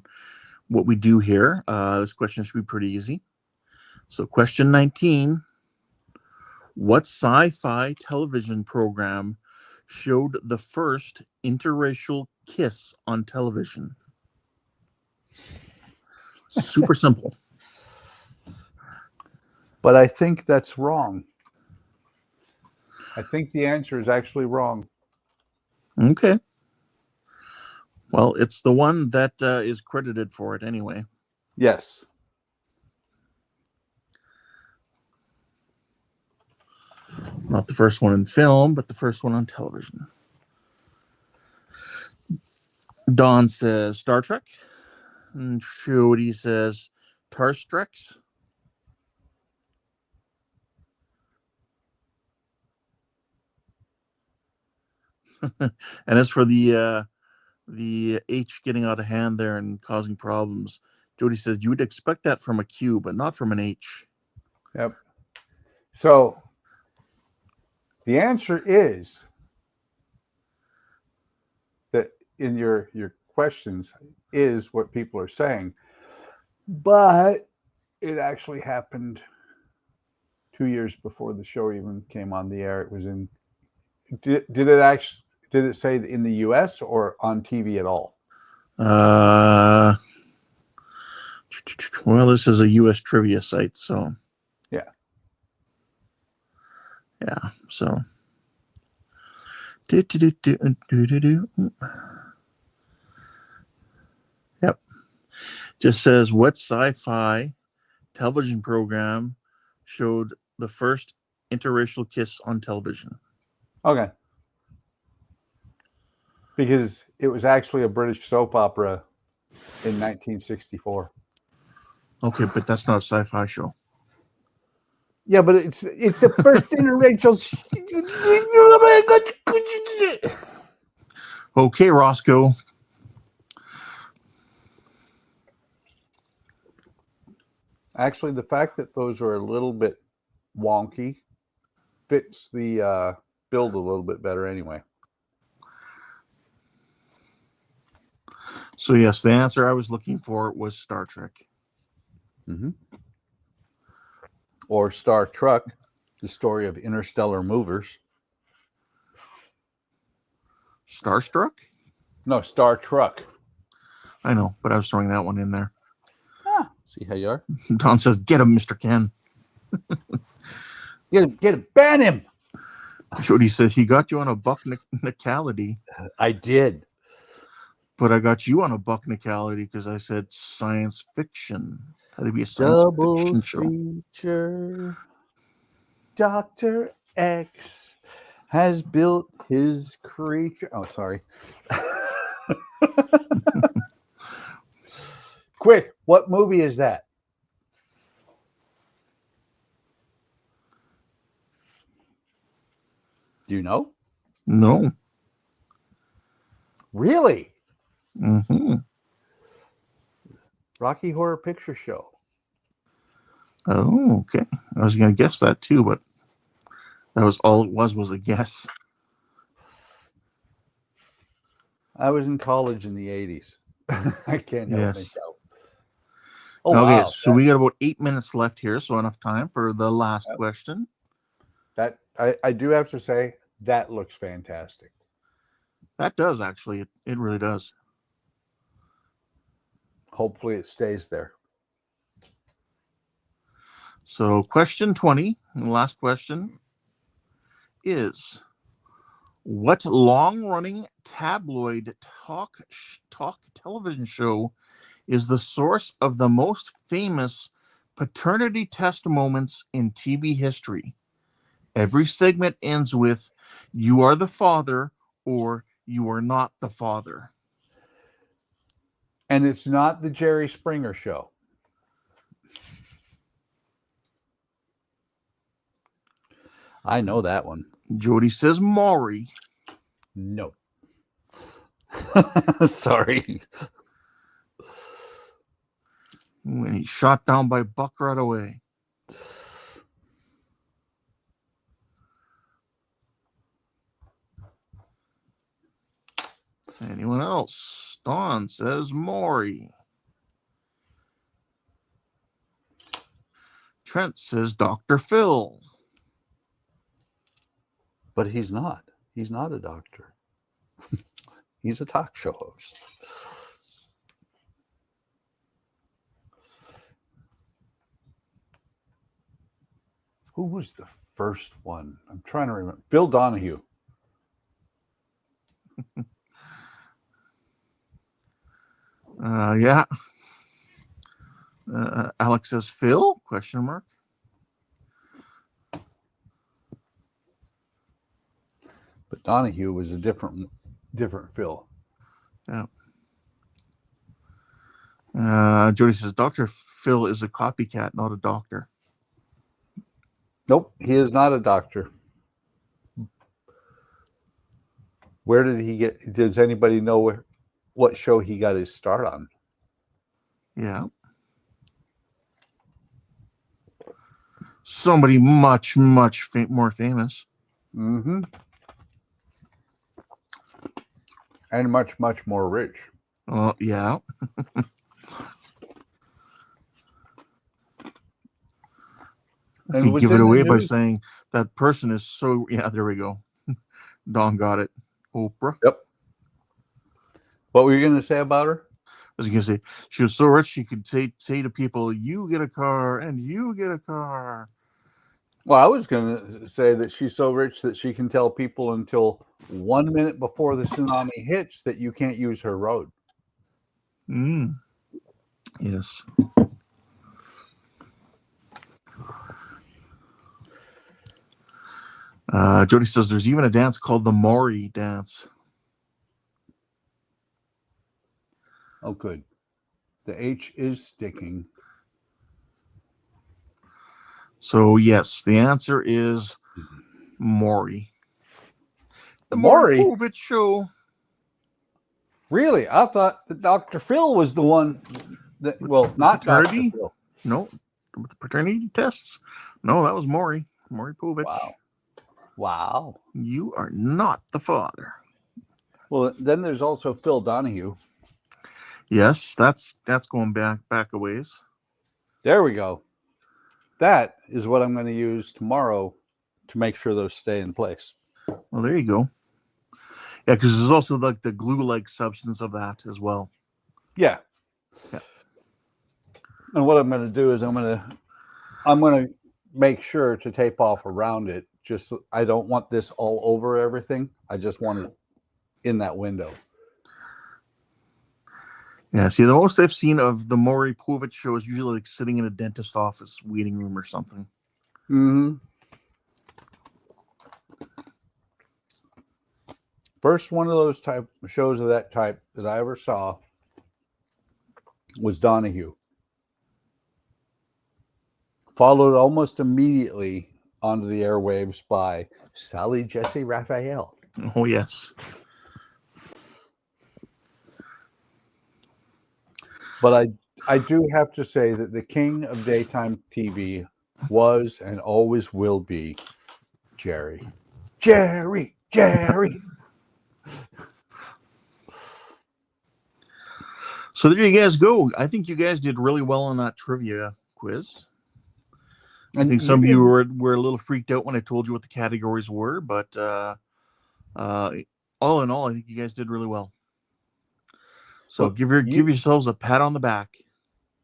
what we do here, this question should be pretty easy. So question 19, what sci-fi television program showed the first interracial kiss on television? Super simple.
But I think that's wrong. I think the answer is actually wrong.
Okay. Well, it's the one that is credited for it anyway.
Yes.
Not the first one in film, but the first one on television. Don says Star Trek. And Jody says Tarstrex. And as for the H getting out of hand there and causing problems, Jody says you would expect that from a Q, but not from an H.
Yep. So the answer is that in your questions is what people are saying, but it actually happened 2 years before the show even came on the air. It was in. Did it say in the U.S. or on TV at all?
Well, this is a U.S. trivia site, so
yeah.
So yep. Just says what sci-fi television program showed the first interracial kiss on television?
Okay. Because it was actually a British soap opera in 1964.
Okay, but that's not a sci-fi show.
Yeah, but it's the first interracial.
Okay, Roscoe.
Actually, the fact that those are a little bit wonky fits the build a little bit better anyway.
So yes, the answer I was looking for was Star Trek.
Mm-hmm. Or Star Trek, the story of interstellar movers.
Starstruck?
No, Star Trek.
I know, but I was throwing that one in there.
See how you are?
Don says, get him, Mr. Ken.
Get him, ban him.
Jody says, he got you on a bucknicality.
I did.
But I got you on a bucknicality because I said science fiction. Had to be a science fiction show.
Feature. Dr. X has built his creature. Oh, sorry. Quick, what movie is that? Do you know?
No.
Really?
Mm-hmm.
Rocky Horror Picture Show.
Oh, okay. I was going to guess that too, but that was all it was a guess.
I was in college in the 80s. I can't help myself.
Oh, okay, wow. So we got about 8 minutes left here, so enough time for the last question.
That I do have to say, that looks fantastic.
That does, actually. It really does.
Hopefully it stays there.
So question 20, the last question, is what long-running tabloid talk television show is the source of the most famous paternity test moments in TV history? Every segment ends with, you are the father, or you are not the father.
And it's not the Jerry Springer Show. I know that one.
Jody says Maury.
No. Sorry.
When he's shot down by Buck right away. Anyone else? Dawn says Maury. Trent says Dr. Phil.
But he's not. He's not a doctor. He's a talk show host. Who was the first one? I'm trying to remember. Phil Donahue.
Yeah. Alex says Phil? Question mark.
But Donahue was a different Phil.
Yeah. Jody says Dr. Phil is a copycat, not a doctor.
Nope, he is not a doctor. Where did he get? Does anybody know what show he got his start on?
Yeah. Somebody much, much more famous.
Mm-hmm. And much, much more rich.
Oh, yeah.
And
You
was
give it
in the
away by
news.
saying that person is so. Yeah, there we go. Don got it. Oprah.
Yep. What were you going to say about her?
I was going to say she was so rich she could say to people, "You get a car and you get a car."
Well, I was going to say that she's so rich that she can tell people until 1 minute before the tsunami hits that you can't use her road.
Yes. Jody says there's even a dance called the Maury dance.
Oh, good. The H is sticking.
So yes, the answer is Maury. The
Maury?
Povich Show.
Really? I thought that Dr. Phil was the one that, well, not Dr.
Paternity?
Phil.
No, with the paternity tests. No, that was Maury Povich.
Wow. Wow.
You are not the father.
Well, then there's also Phil Donahue.
Yes, that's going back a ways.
There we go. That is what I'm going to use tomorrow to make sure those stay in place.
Well, there you go. Yeah, because there's also like the glue-like substance of that as well.
Yeah. And what I'm going to do is I'm going to make sure to tape off around it. Just I don't want this all over everything. I just want it in that window.
Yeah, see, the most I've seen of the Maury Povich Show is usually like sitting in a dentist office waiting room or something.
Mm-hmm. First one of those type shows of that type that I ever saw was Donahue. Followed almost immediately onto the airwaves by Sally Jesse Raphael.
Oh, yes.
But I do have to say that the king of daytime TV was and always will be Jerry. Jerry.
So there you guys go. I think you guys did really well on that trivia quiz. I think some of you were a little freaked out when I told you what the categories were, but all in all, I think you guys did really well. So give yourselves a pat on the back.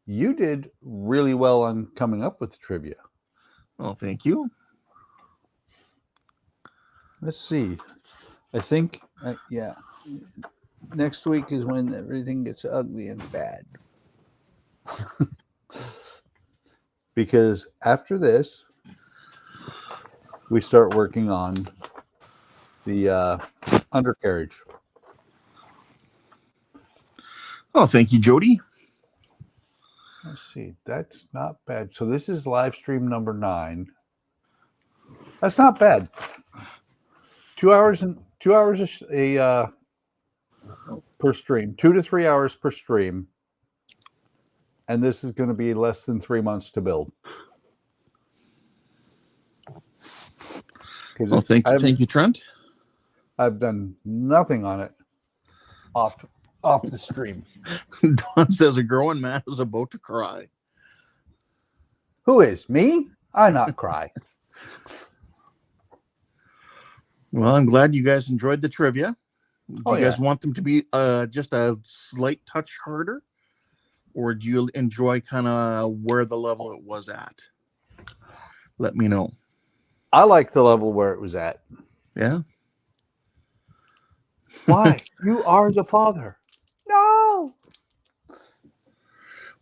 You did really well on coming up with the trivia.
Well, thank you.
Let's see. I think, yeah. Next week is when everything gets ugly and bad. Because after this, we start working on the undercarriage.
Oh, thank you, Jody.
Let's see. That's not bad. So this is live stream number 9. That's not bad. 2 hours per stream, 2 to 3 hours per stream. And this is going to be less than 3 months to build.
Well, thank you, Trent.
I've done nothing on it off the stream.
Don says a grown man is about to cry.
Who is me? I not cry.
Well, I'm glad you guys enjoyed the trivia. Do you guys want them to be just a slight touch harder? Or do you enjoy kind of where the level it was at? Let me know.
I like the level where it was at.
Yeah.
Why? You are the father. No.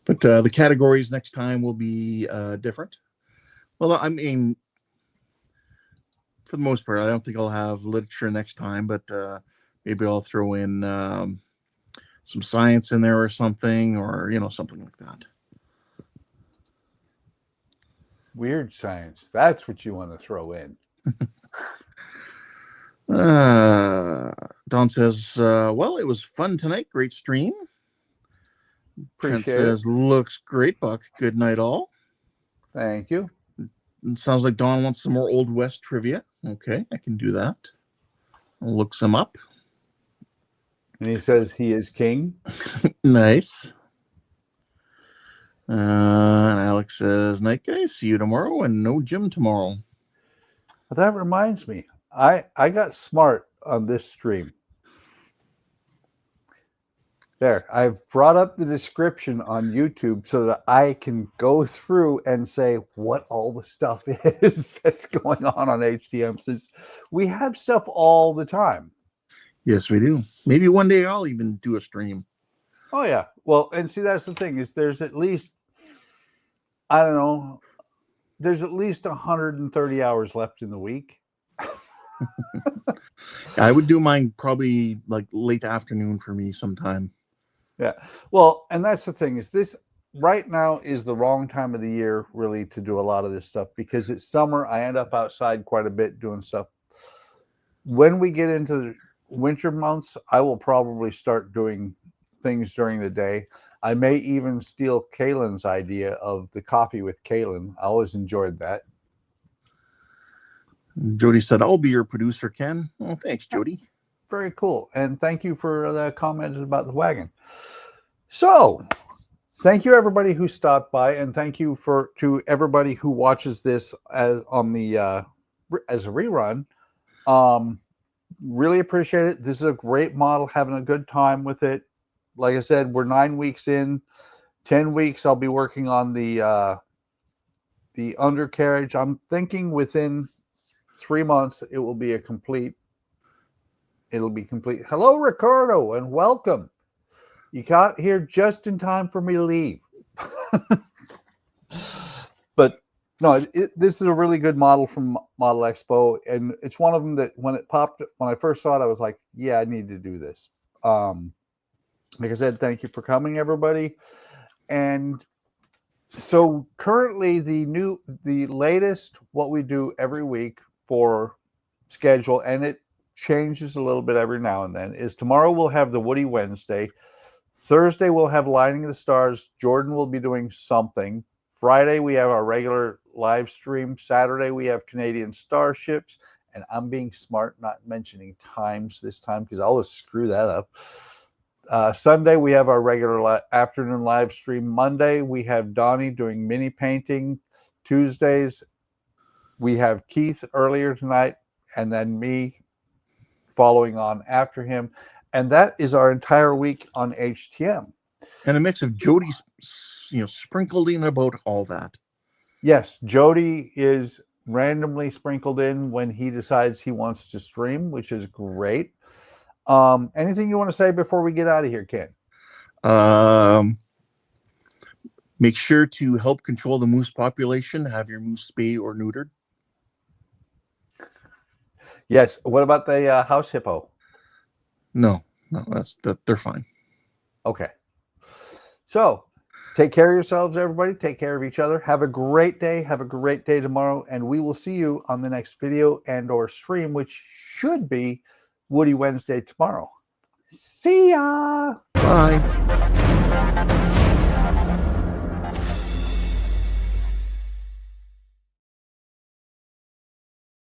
But the categories next time will be different. Well, I mean, for the most part, I don't think I'll have literature next time, but maybe I'll throw in some science in there or something, or, something like that.
Weird science. That's what you want to throw in.
Don says, well, it was fun tonight. Great stream. Trent says, looks great, Buck. Good night, all.
Thank you.
It sounds like Don wants some more Old West trivia. Okay, I can do that. I'll look some up.
And he says he is king.
Nice. And Alex says, night guys, see you tomorrow and no gym tomorrow.
But that reminds me, I got smart on this stream. There, I've brought up the description on YouTube so that I can go through and say what all the stuff is that's going on HTM, since we have stuff all the time.
Yes, we do. Maybe one day I'll even do a stream.
Oh, yeah. Well, and see, that's the thing is there's at least, I don't know, there's at least 130 hours left in the week.
I would do mine probably like late afternoon for me sometime.
Yeah. Well, and that's the thing is this right now is the wrong time of the year really to do a lot of this stuff because it's summer. I end up outside quite a bit doing stuff. When we get into the winter months, I will probably start doing things during the day. I may even steal Kaylin's idea of the coffee with Kaylin. I always enjoyed that.
Jody said, I'll be your producer, Ken. Oh, thanks, Jody.
Very cool. And thank you for that comment about the wagon. So thank you everybody who stopped by, and thank you to everybody who watches this as on the as a rerun. Really appreciate it. This is a great model, having a good time with it. Like I said, we're 9 weeks in. 10 weeks I'll be working on the undercarriage. I'm thinking within 3 months it will be complete. Hello, Ricardo, and welcome. You got here just in time for me to leave. But no, this is a really good model from Model Expo, and it's one of them that when I first saw it, I was like, yeah, I need to do this. Like I said, thank you for coming, everybody. And so currently the latest, what we do every week for schedule, and it changes a little bit every now and then, is tomorrow we'll have the Woody Wednesday. Thursday we'll have Lighting the Stars. Jordan will be doing something. Friday we have our regular live stream. Saturday we have Canadian Starships, and I'm being smart not mentioning times this time because I always screw that up. Sunday we have our regular afternoon live stream. Monday we have Donnie doing mini painting. Tuesdays we have Keith earlier tonight, and then me following on after him. And that is our entire week on HTM.
And a mix of Jody's, sprinkled in about all that.
Yes, Jody is randomly sprinkled in when he decides he wants to stream, which is great. Anything you want to say before we get out of here, Ken?
Make sure to help control the moose population. Have your moose spayed or neutered.
Yes. What about the house hippo?
No, they're fine.
Okay. So take care of yourselves, everybody. Take care of each other. Have a great day. Have a great day tomorrow. And we will see you on the next video and or stream, which should be Woody Wednesday tomorrow. See ya.
Bye.